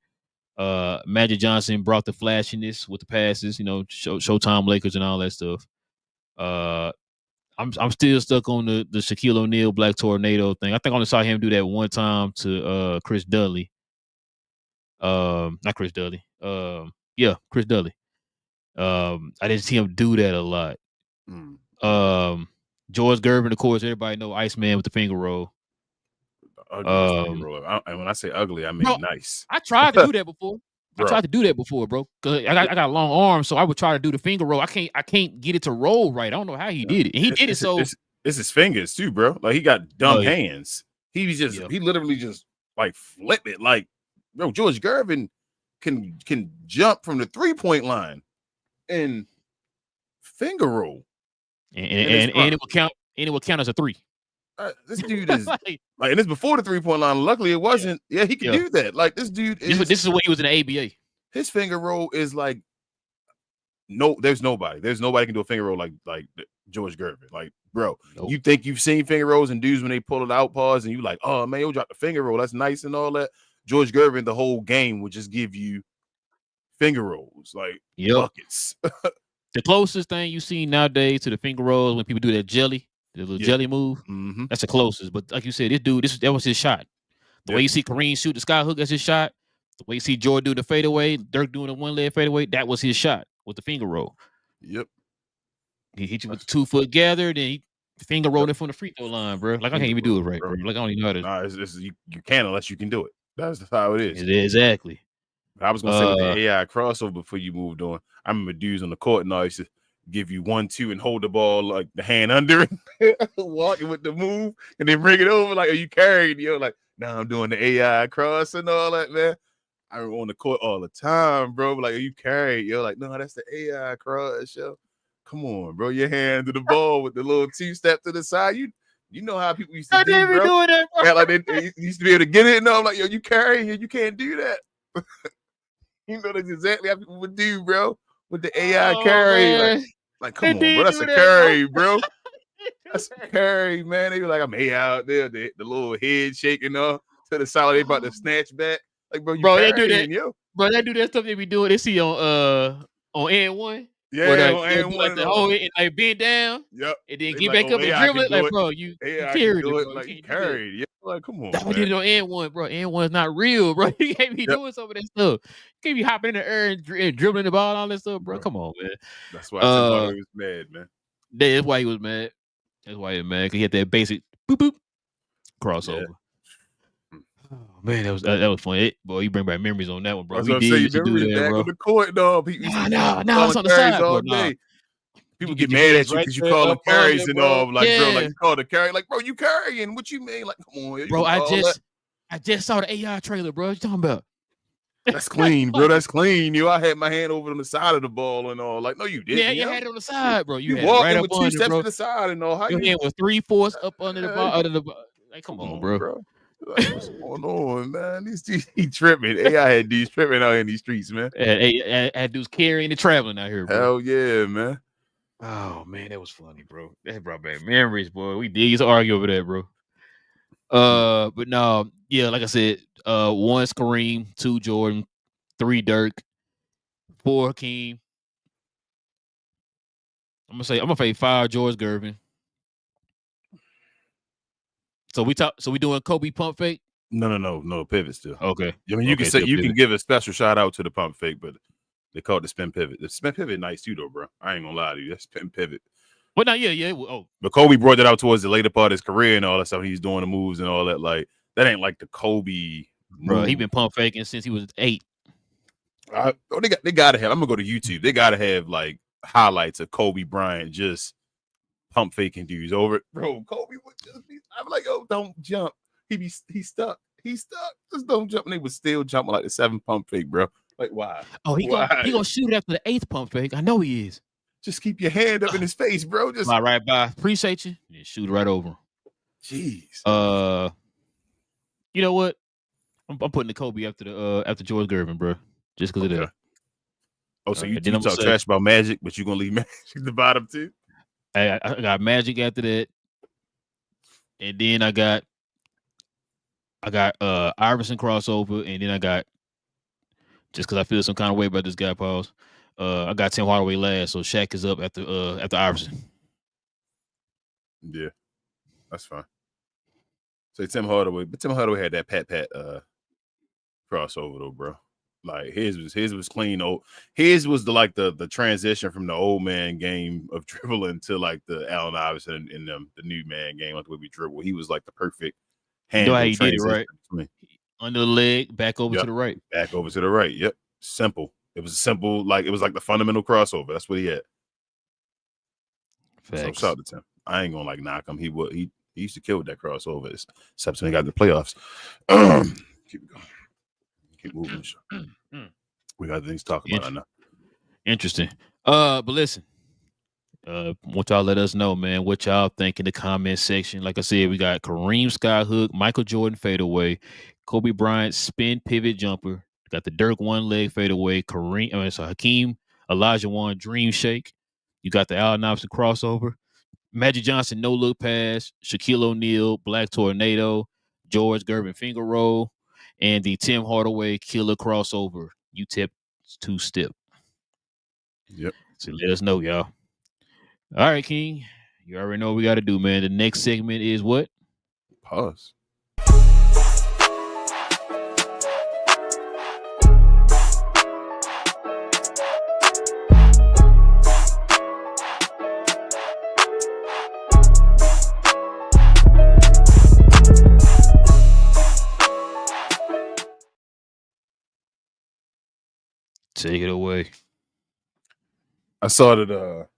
Magic Johnson brought the flashiness with the passes, you know, Showtime Lakers and all that stuff. I'm still stuck on the Shaquille O'Neal Black Tornado thing. I think I only saw him do that one time to Chris Dudley. Not Chris Dudley. Chris Dudley. I didn't see him do that a lot. George Gervin, of course, everybody know Iceman with the finger roll. Finger roll. And when I say ugly, I mean nice. I tried to do that before. Bro, because I got long arms, so I would try to do the finger roll. I can't get it to roll right. I don't know how he did it. And he did it so. It's his fingers too, bro. Like he got dumb hands. He literally just like flip it. Like, bro, George Gervin can jump from the 3-point line and finger roll, and it will count. And it will count as a 3. This dude is like, and it's before the 3-point line. Luckily, it wasn't. Yeah, he can do that. Like this dude is. This is when he was in the ABA. His finger roll is like there's nobody can do a finger roll like George Gervin. Like, bro, you think you've seen finger rolls and dudes when they pull it out, pause, and you like, oh man, you dropped the finger roll. That's nice and all that. George Gervin, the whole game would just give you finger rolls, like buckets. The closest thing you see nowadays to the finger rolls when people do that jelly. The little jelly move, that's the closest. But like you said, this dude, that was his shot. The way you see Kareem shoot the sky hook as his shot, the way you see Jordan do the fadeaway, Dirk doing the one leg fadeaway, that was his shot with the finger roll. Yep. He hit you with the 2 foot gather, then he finger rolled it from the free throw line, bro. Like I can't even do it right, bro. Like I don't even know how to. Nah, you can't unless you can do it. That's how it is. Exactly. I was gonna say with the AI crossover before you moved on. I remember dudes on the court and I used to give you 1-2 and hold the ball like the hand under it, walking with the move, and then bring it over like, are you carried? Yo, like now I'm doing the AI cross and all that, man. I remember on the court all the time, bro. Like, are you carried? Yo, like, no, that's the AI cross, yo. Come on, bro. Your hand to the ball with the little 2-step to the side. You know how people used to do, bro. Doing that, bro. Yeah, like they used to be able to get it, and I'm like, yo, you carrying it, you can't do that. You know that's exactly how people would do, bro. With the AI carry. Like come on, bro. That's a carry, bro. That's a carry, man. They were like, I'm out there, the little head shaking off to the side. They about to snatch back. Like, bro, they do that. Yo. Bro, they do that stuff they be doing. They see on N1. Yeah, on N1 like the whole and like bend down. Yep. And then get back up and dribble it. Like, bro, you carried it, bro. Like you carried. Yeah, like come on. That's what you did on N1, bro. N1 is not real, bro. You can't be doing some of that stuff. You can't be hopping in the air and dribbling the ball and all that stuff, bro. Come on, man. That's why Tim was mad, man. That's why he was mad. That's why he was mad. Because he had that basic boop boop crossover. Yeah. Oh, man, that was funny. Boy, you bring back memories on that one, bro. We did used to do that, bro. On the court, dog. No, it's on the side, bro. Nah. People get mad at you because you call them carries and all. Like, bro, like you call the carry. Like, bro, you carrying. What you mean? Like, come on. Bro, I just saw the AI trailer, bro. What you talking about? That's clean, bro. That's clean. I had my hand over on the side of the ball and all. Like, no, you didn't. Yeah, you had it on the side, bro. You had walking it right with up 2 under, steps bro. to the side and all. How your hand was 3/4 up under the ball. Like, come on, bro. Like, what's going on, man? These dudes, he tripping. AI had dudes tripping out in these streets, man. Had dudes carrying and traveling out here, bro. Hell yeah, man. Oh man, that was funny, bro. That brought back memories, boy. We used to argue over that, bro. But no, yeah, like I said, 1 Kareem, 2 Jordan, 3 Dirk, 4 Hakeem. I'm gonna say 5 George Gervin. So we doing Kobe pump fake? No pivot still. Okay. I mean, you can say you can give a special shout out to the pump fake, but they call it the spin pivot. The spin pivot nice too, though, bro. I ain't gonna lie to you. That's spin pivot. Well, no, yeah. Oh, but Kobe brought that out towards the later part of his career and all that stuff. He's doing the moves and all that. Like that ain't like the Kobe. Bro, he been pump faking since he was 8. They gotta have. I'm gonna go to YouTube. They gotta have like highlights of Kobe Bryant just pump faking dudes over it. Bro, Kobe would just be. I'm like, oh, don't jump. He's stuck. He's stuck. Just don't jump. And they was still jumping like the 7th pump fake, bro. Like, why? Oh, he gonna shoot after the 8th pump fake. I know he is. Just keep your hand up in his face, bro. Just right by. Appreciate you. And shoot right over him. Jeez. You know what? I'm putting the Kobe after George Gervin, bro. Just because of that. Oh, so you talk trash about Magic, but you gonna leave Magic the bottom too? I got Magic after that, and then I got Iverson crossover, and then I got, just because I feel some kind of way about this guy, pause. I got Tim Hardaway last, so Shaq is up after Iverson. Yeah, that's fine. Say Tim Hardaway, but Tim Hardaway had that pat crossover though, bro. Like his was clean. His was the transition from the old man game of dribbling to like the Allen Iverson in the new man game, like the way we dribble. He was like the perfect hand. You know how he did it, right? Under the leg, back over to the right. Back over to the right. Yep. Simple. It was simple, like it was like the fundamental crossover. That's what he had. Facts. So shout out to Tim. I ain't gonna like knock him. He used to kill with that crossover, except when he got the playoffs. Keep going. Keep moving. We got things to talk about now. Interesting. But listen, want y'all let us know, man, what y'all think in the comment section. Like I said, we got Kareem skyhook, Michael Jordan fadeaway, Kobe Bryant spin pivot jumper, got the Dirk one leg fadeaway, Hakeem Olajuwon dream shake. You got the Allen Iverson crossover, Magic Johnson no look pass, Shaquille O'Neal black tornado, George Gervin finger roll, and the Tim Hardaway killer crossover. UTEP 2-step. Yep. So let us know, y'all. All right, King. You already know what we got to do, man. The next segment is what? Pause. Take it away. I saw that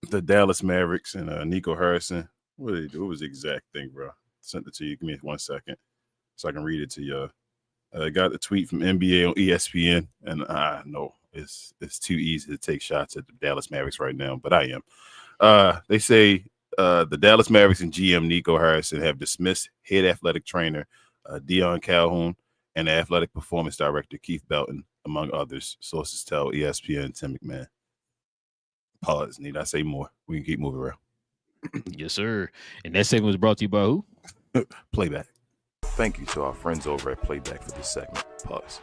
the Dallas Mavericks and Nico Harrison. What did they do? What was the exact thing, bro? Sent it to you. Give me 1 second so I can read it to you. Got the tweet from NBA on ESPN, and I know it's too easy to take shots at the Dallas Mavericks right now, but I am. They say the Dallas Mavericks and GM Nico Harrison have dismissed head athletic trainer Dion Calhoun and the athletic performance director Keith Belton, among others. Sources tell ESPN Tim McMahon. Pause. Need I say more? We can keep moving around. Yes, sir. And that segment was brought to you by who? Playback. Thank you to our friends over at Playback for this segment. Pause.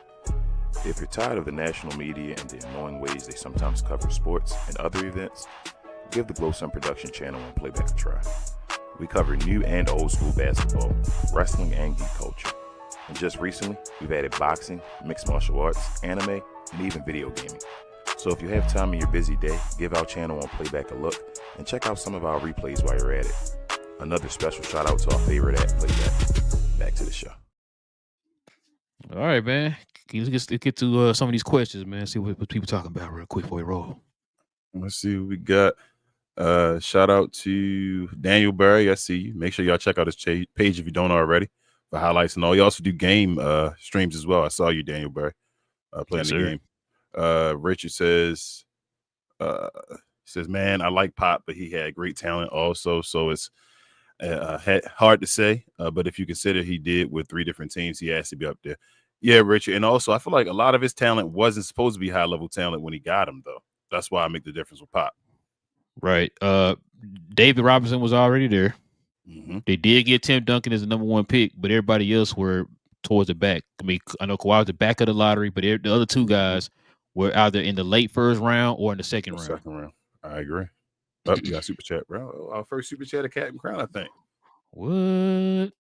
If you're tired of the national media and the annoying ways they sometimes cover sports and other events, give the Glow Sun Production channel on Playback a try. We cover new and old school basketball, wrestling, and geek culture. And just recently, we've added boxing, mixed martial arts, anime, and even video gaming. So if you have time in your busy day, give our channel on Playback a look and check out some of our replays while you're at it. Another special shout out to our favorite at Playback. Back to the show. All right, man. Let's get to some of these questions, man. See what people talking about real quick before we roll. Let's see what we got. Shout out to Daniel Berry. I see you. Make sure y'all check out his page if you don't already for highlights and all. You also do game streams as well. I saw you, Daniel Berry, playing the game. Richard says, man, I like Pop, but he had great talent also. So it's hard to say. But if you consider he did with 3 different teams, he has to be up there. Yeah, Richard. And also, I feel like a lot of his talent wasn't supposed to be high-level talent when he got him, though. That's why I make the difference with Pop. Right. David Robinson was already there. Mm-hmm. They did get Tim Duncan as the number 1 pick, but everybody else were towards the back. I mean, I know Kawhi was the back of the lottery, but the other 2 guys were either in the late first round or in the second round. I agree. Oh, you got super chat, bro. Our first super chat of Captain Crown, I think. What?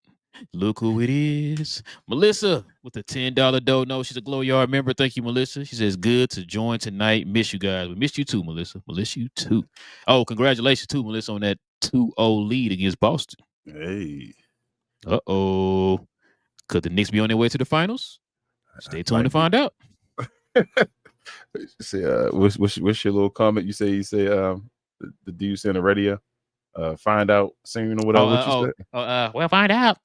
Look who it is. Melissa with the $10 dono. She's a Glow Yard member. Thank you, Melissa. She says, good to join tonight. Miss you guys. We missed you too, Melissa. Miss you too. Oh, congratulations too, Melissa, on that 2-0 lead against Boston. Hey. Uh-oh. Could the Knicks be on their way to the finals? Stay tuned to find out. Say, what's your little comment? You say the dude saying the radio. Find out soon or whatever. What you said? Well, find out.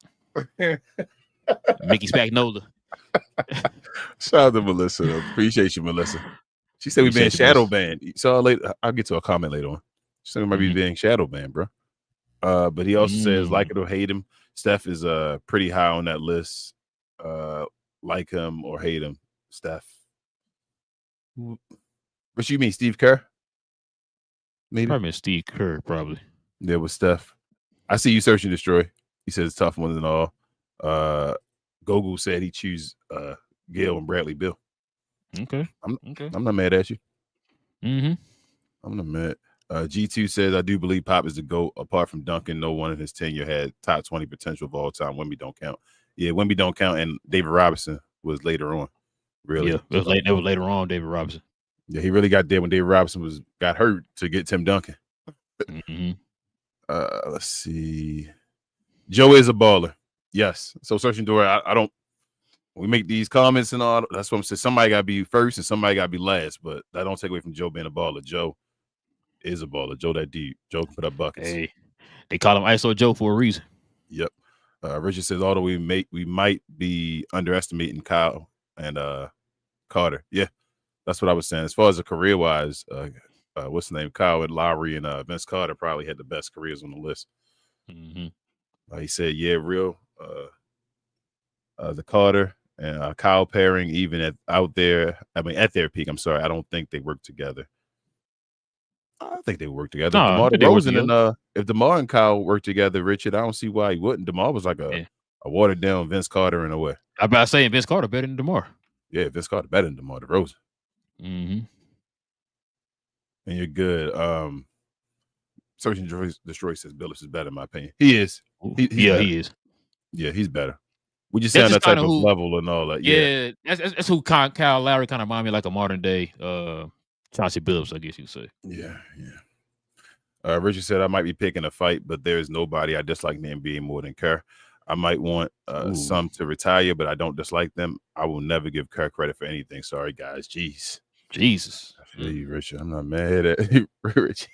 Mickey Spagnola. Shout out to Melissa. Appreciate you, Melissa. She said we've been shadow banned. So I'll get to a comment later on. She said we might be being shadow banned, bro. But he also says like it or hate him. Steph is pretty high on that list. Like him or hate him, Steph. What you mean, Steve Kerr? Maybe. Probably Steve Kerr, probably. Yeah, with Steph. I see you search and destroy. He says tough ones and all. Gogu said he choose Gail and Bradley Bill. Okay. I'm not mad at you. Mm-hmm. I'm not mad. G2 says, I do believe Pop is the GOAT. Apart from Duncan, no one in his tenure had top 20 potential of all time. Wemby don't count. Yeah, Wemby don't count, and David Robinson was later on. Really? Yeah, it was later on, David Robinson. Yeah, he really got there when David Robinson got hurt to get Tim Duncan. Mm-hmm. Let's see. Joe is a baller. Yes. So searching door, I don't. We make these comments and all. That's what I'm saying. Somebody got to be first and somebody got to be last. But that don't take away from Joe being a baller. Joe is a baller. Joe that deep. Joe can put up buckets. Hey, they call him ISO Joe for a reason. Yep. Richard says, although we might be underestimating Kyle and Carter. Yeah, that's what I was saying. As far as a career wise, what's the name? Kyle and Lowry and Vince Carter probably had the best careers on the list. Mm-hmm. He said, yeah, real. The Carter and Kyle pairing, even at their peak. I'm sorry, I don't think they work together. I think they work together. No, DeMar DeRozan and if DeMar and Kyle work together, Richard, I don't see why he wouldn't. DeMar was like a watered down Vince Carter in a way. I'm about saying Vince Carter better than DeMar. Yeah, Vince Carter better than DeMar DeRozan. Mm-hmm. And you're good. Search and Destroy says Billups is better in my opinion. He is. He is. Yeah, he's better. We just saying that type of level and all that. Yeah, that's who Kyle Lowry kind of remind me like a modern day Chauncey Billups, I guess you say. Yeah. Richard said I might be picking a fight, but there's nobody I dislike in the NBA more than Kerr. I might want some to retire, but I don't dislike them. I will never give Kerr credit for anything. Sorry, guys. Jeez. Jesus. I feel you, Richard. I'm not mad at you, Richard.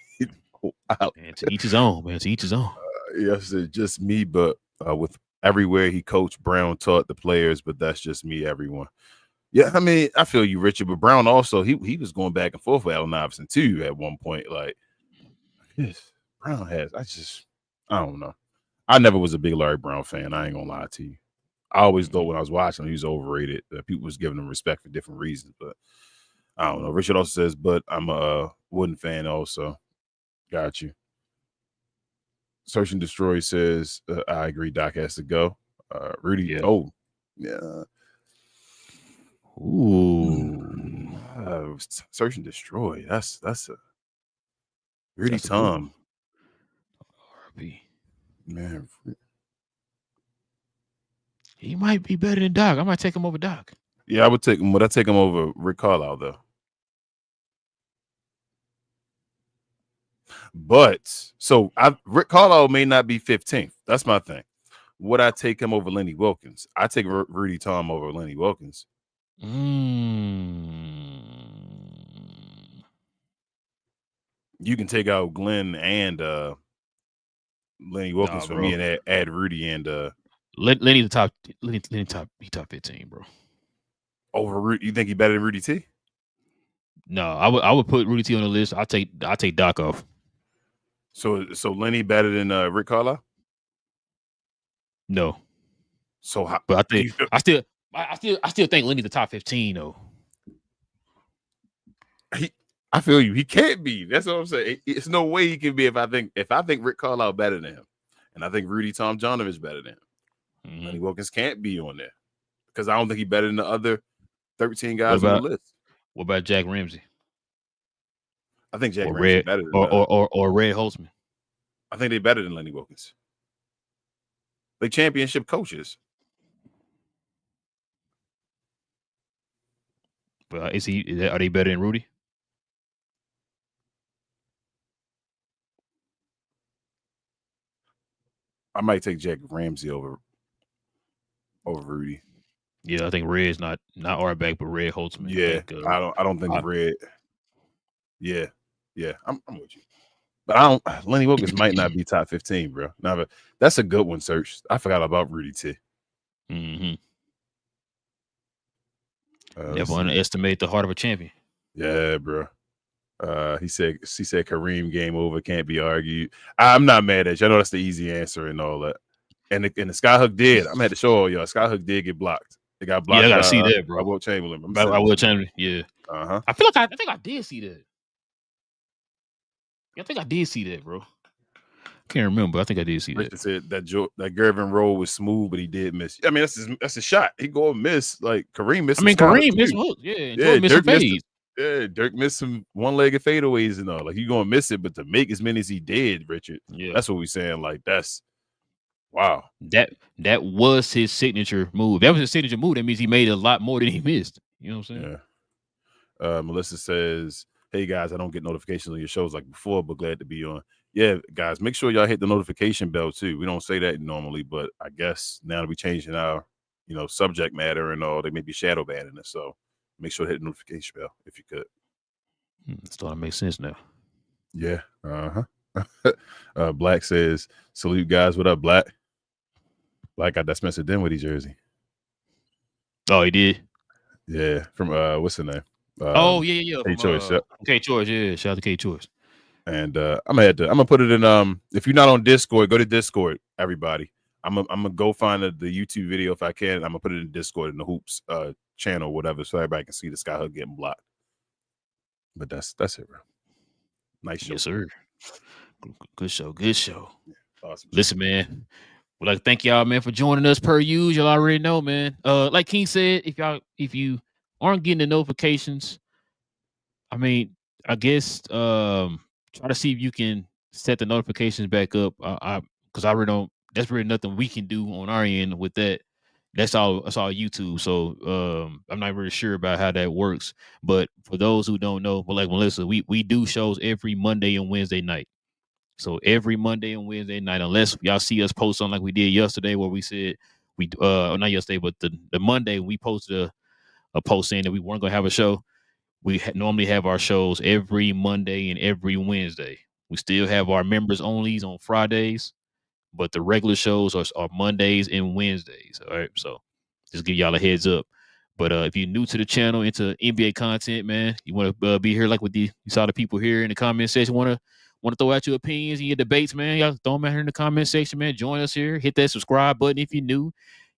Wow. Man, to each his own, man. To each his own. Yes, it's just me, but with everywhere he coached, Brown taught the players, but that's just me, everyone. Yeah, I mean, I feel you, Richard, but Brown also, he was going back and forth with Allen Iverson too at one point. Like, yes, Brown has, I don't know. I never was a big Larry Brown fan. I ain't gonna lie to you. I always thought when I was watching him, he was overrated. People was giving him respect for different reasons, but I don't know. Richard also says, but I'm a Wooden fan also. Got you. Search and Destroy says, I agree, Doc has to go. Rudy, Yeah. oh, yeah. Ooh. Search and Destroy. That's a Rudy Tom. RP. Man. He might be better than Doc. I might take him over Doc. Yeah, I would take him. Would I take him over Rick Carlisle, though? But so Rick Carlisle may not be 15th. That's my thing. Would I take him over Lenny Wilkins? I take Rudy Tom over Lenny Wilkins. You can take out Glenn and Lenny Wilkins for me and add Rudy and Lenny top 15, bro. Over Rudy. You think he better than Rudy T? No, I would put Rudy T on the list. I'll take Doc off. So Lenny better than Rick Carlisle? No. So how, but I still think Lenny's the top 15 though. I feel you. He can't be. That's what I'm saying. It's no way he can be if I think Rick Carlisle better than him, and I think Rudy Tomjanovich better than him. Mm-hmm. Lenny Wilkins can't be on there because I don't think he's better than the other 13 guys on the list. What about Jack Ramsey? I think Jack Ramsey is better than or Red Holtzman. I think they're better than Lenny Wilkins. They championship coaches. But are they better than Rudy? I might take Jack Ramsey over Rudy. Yeah, I think Red's not Auerbach, but Red Holtzman. Yeah, I don't think Red. Yeah, I'm with you. But Lenny Wilkins might not be top 15, bro. Now, but that's a good one, Search. I forgot about Rudy T. Mm-hmm. Never underestimate the heart of a champion. Yeah, bro. He said Kareem game over, can't be argued. I'm not mad at you. I know that's the easy answer and all that. And the Skyhook did. I'm had to show all y'all. Skyhook did get blocked. It got blocked. Yeah, I gotta see that, bro. I Will Chamberlain. I Will Chamberlain. Yeah. I feel like I think I did see that. I think I did see that, bro. Can't remember. I think I did see that. Said that Gervin roll was smooth, but he did miss. I mean, that's a shot. He go and miss. Like Kareem missed. I mean, Kareem missed hook. Yeah, Dirk missed. Yeah, Dirk missed some one-legged fadeaways and all. Like you gonna miss it, but to make as many as he did, Richard. Yeah, that's what we saying. Like that's wow. That was his signature move. That was his signature move. That means he made a lot more than he missed. You know what I'm saying? Yeah. Melissa says, "Hey guys, I don't get notifications on your shows like before, but glad to be on." Yeah, guys, make sure y'all hit the notification bell too. We don't say that normally, but I guess now that we changing our, subject matter and all, they may be shadow banning us. So make sure to hit the notification bell if you could. It's starting to make sense now. Yeah. Black says, "Salute guys. What up, Black?" Black got that Spencer Dinwiddie jersey. Oh, he did. Yeah, from what's the name? Yeah. K Choice. K Choice. Yeah, shout out to K Choice. And I'm gonna put it in. If you're not on Discord, go to Discord, everybody. I'm gonna go find the YouTube video if I can. I'm gonna put it in Discord in the Hoops channel, whatever, so everybody can see the Skyhook getting blocked. But that's it, bro. Nice show. Yes, sir. Good show. Good show. Yeah, awesome. Listen, man. We'd like to thank y'all, man, for joining us per usual. Y'all already know, man. Like King said, if you aren't getting the notifications, I mean, I guess try to see if you can set the notifications back up. Because I really don't. That's really nothing we can do on our end with that. That's all YouTube. So I'm not really sure about how that works. But for those who don't know, but like Melissa, we do shows every Monday and Wednesday night. So every Monday and Wednesday night, unless y'all see us post on like we did yesterday, where we said not yesterday, but the Monday we posted a post saying that we weren't gonna have a show. We normally have our shows every Monday and every Wednesday. We still have our members onlys on Fridays, but the regular shows are Mondays and Wednesdays. All right, so just give y'all a heads up. But if you're new to the channel, into NBA content, man, you want to be here like with you saw the people here in the comment section want to throw out your opinions and your debates, man. Y'all throw them out here in the comment section, man. Join us here. Hit that subscribe button if you're new.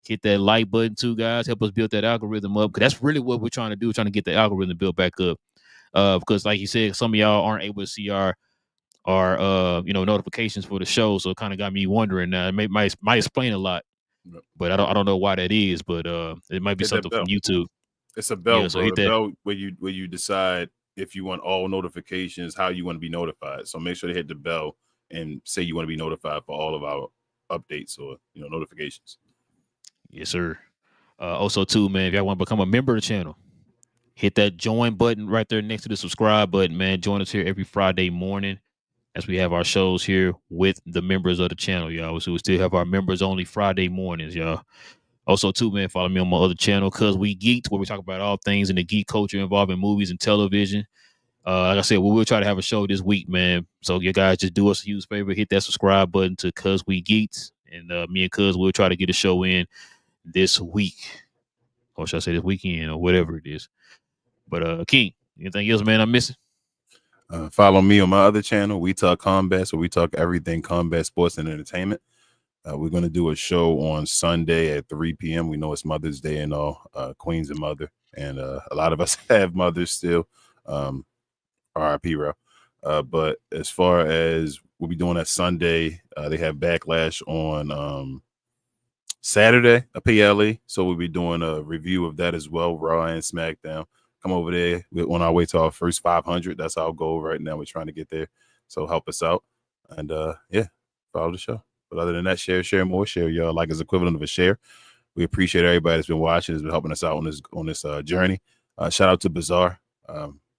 Hit that like button too, guys. Help us build that algorithm up, because that's really what we're trying to do. We're trying to get the algorithm built back up. Because like you said, some of y'all aren't able to see our notifications for the show, so it kind of got me wondering. It might explain a lot, but I don't know why that is. But it might be Hit that something bell. from YouTube. It's a bell, Yeah, so bro. hit The that. bell where you decide if you want all notifications, how you want to be notified. So make sure to hit the bell and say you want to be notified for all of our updates or notifications. Yes, sir. Also, too, man, if y'all want to become a member of the channel, hit that join button right there next to the subscribe button, man. Join us here every Friday morning as we have our shows here with the members of the channel, y'all. So we still have our members only Friday mornings, y'all. Also, too, man, follow me on my other channel, Cause We Geeked, where we talk about all things in the geek culture involving movies and television. Like I said, we will try to have a show this week, man. So you guys just do us a huge favor, hit that subscribe button to Cause We Geeked, and me and Cuz will try to get a show in this week, or should I say this weekend, or whatever it is. But King, anything else, man, I'm missing? Follow me on my other channel, We Talk Combat, so we talk everything combat, sports, and entertainment. We're going to do a show on Sunday at 3 p.m. We know it's Mother's Day and all, Queen's a mother, and a lot of us have mothers still. RIP, bro. But as far as we'll be doing that Sunday, they have Backlash on Saturday, a PLE. So we'll be doing a review of that as well, Raw and SmackDown. Come over there. We're on our way to our first 500. That's our goal right now. We're trying to get there. So help us out. And yeah, follow the show. But other than that, share more. Share y'all like is equivalent of a share. We appreciate everybody that's been watching, has been helping us out on this journey. Shout out to Bizarre.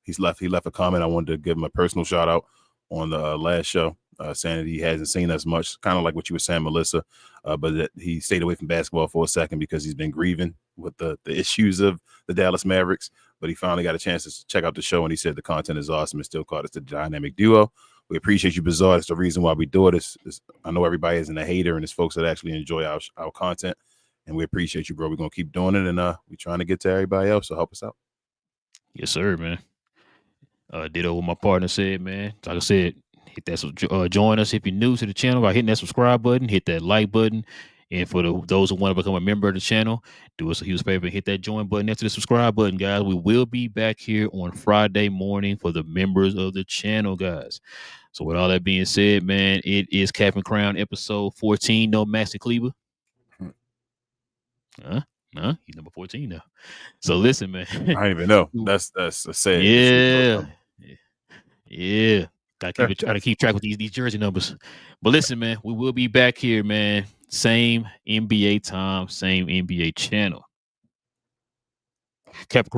He left a comment. I wanted to give him a personal shout out on the last show, saying that he hasn't seen us much, kind of like what you were saying, Melissa, but that he stayed away from basketball for a second because he's been grieving with the issues of the Dallas Mavericks. But he finally got a chance to check out the show, and he said the content is awesome and still called us the dynamic duo. We appreciate you, Bizarre. That's the reason why we do it. I know everybody isn't a hater, and it's folks that actually enjoy our content, and we appreciate you, bro. We're going to keep doing it, and we're trying to get to everybody else, so help us out. Yes, sir, man. Ditto what my partner said, man. Like I said, hit that join us if you're new to the channel by hitting that subscribe button, hit that like button. And for those who want to become a member of the channel, do us a huge favor and hit that join button next to the subscribe button, guys. We will be back here on Friday morning for the members of the channel, guys. So with all that being said, man, it is Cap and Crown episode 14. No Maxi Cleaver. He's number 14 now. So listen, man. I don't even know. That's a sad. Yeah. Gotta keep track with these jersey numbers. But listen, man, we will be back here, man. Same NBA time, same NBA channel. Cap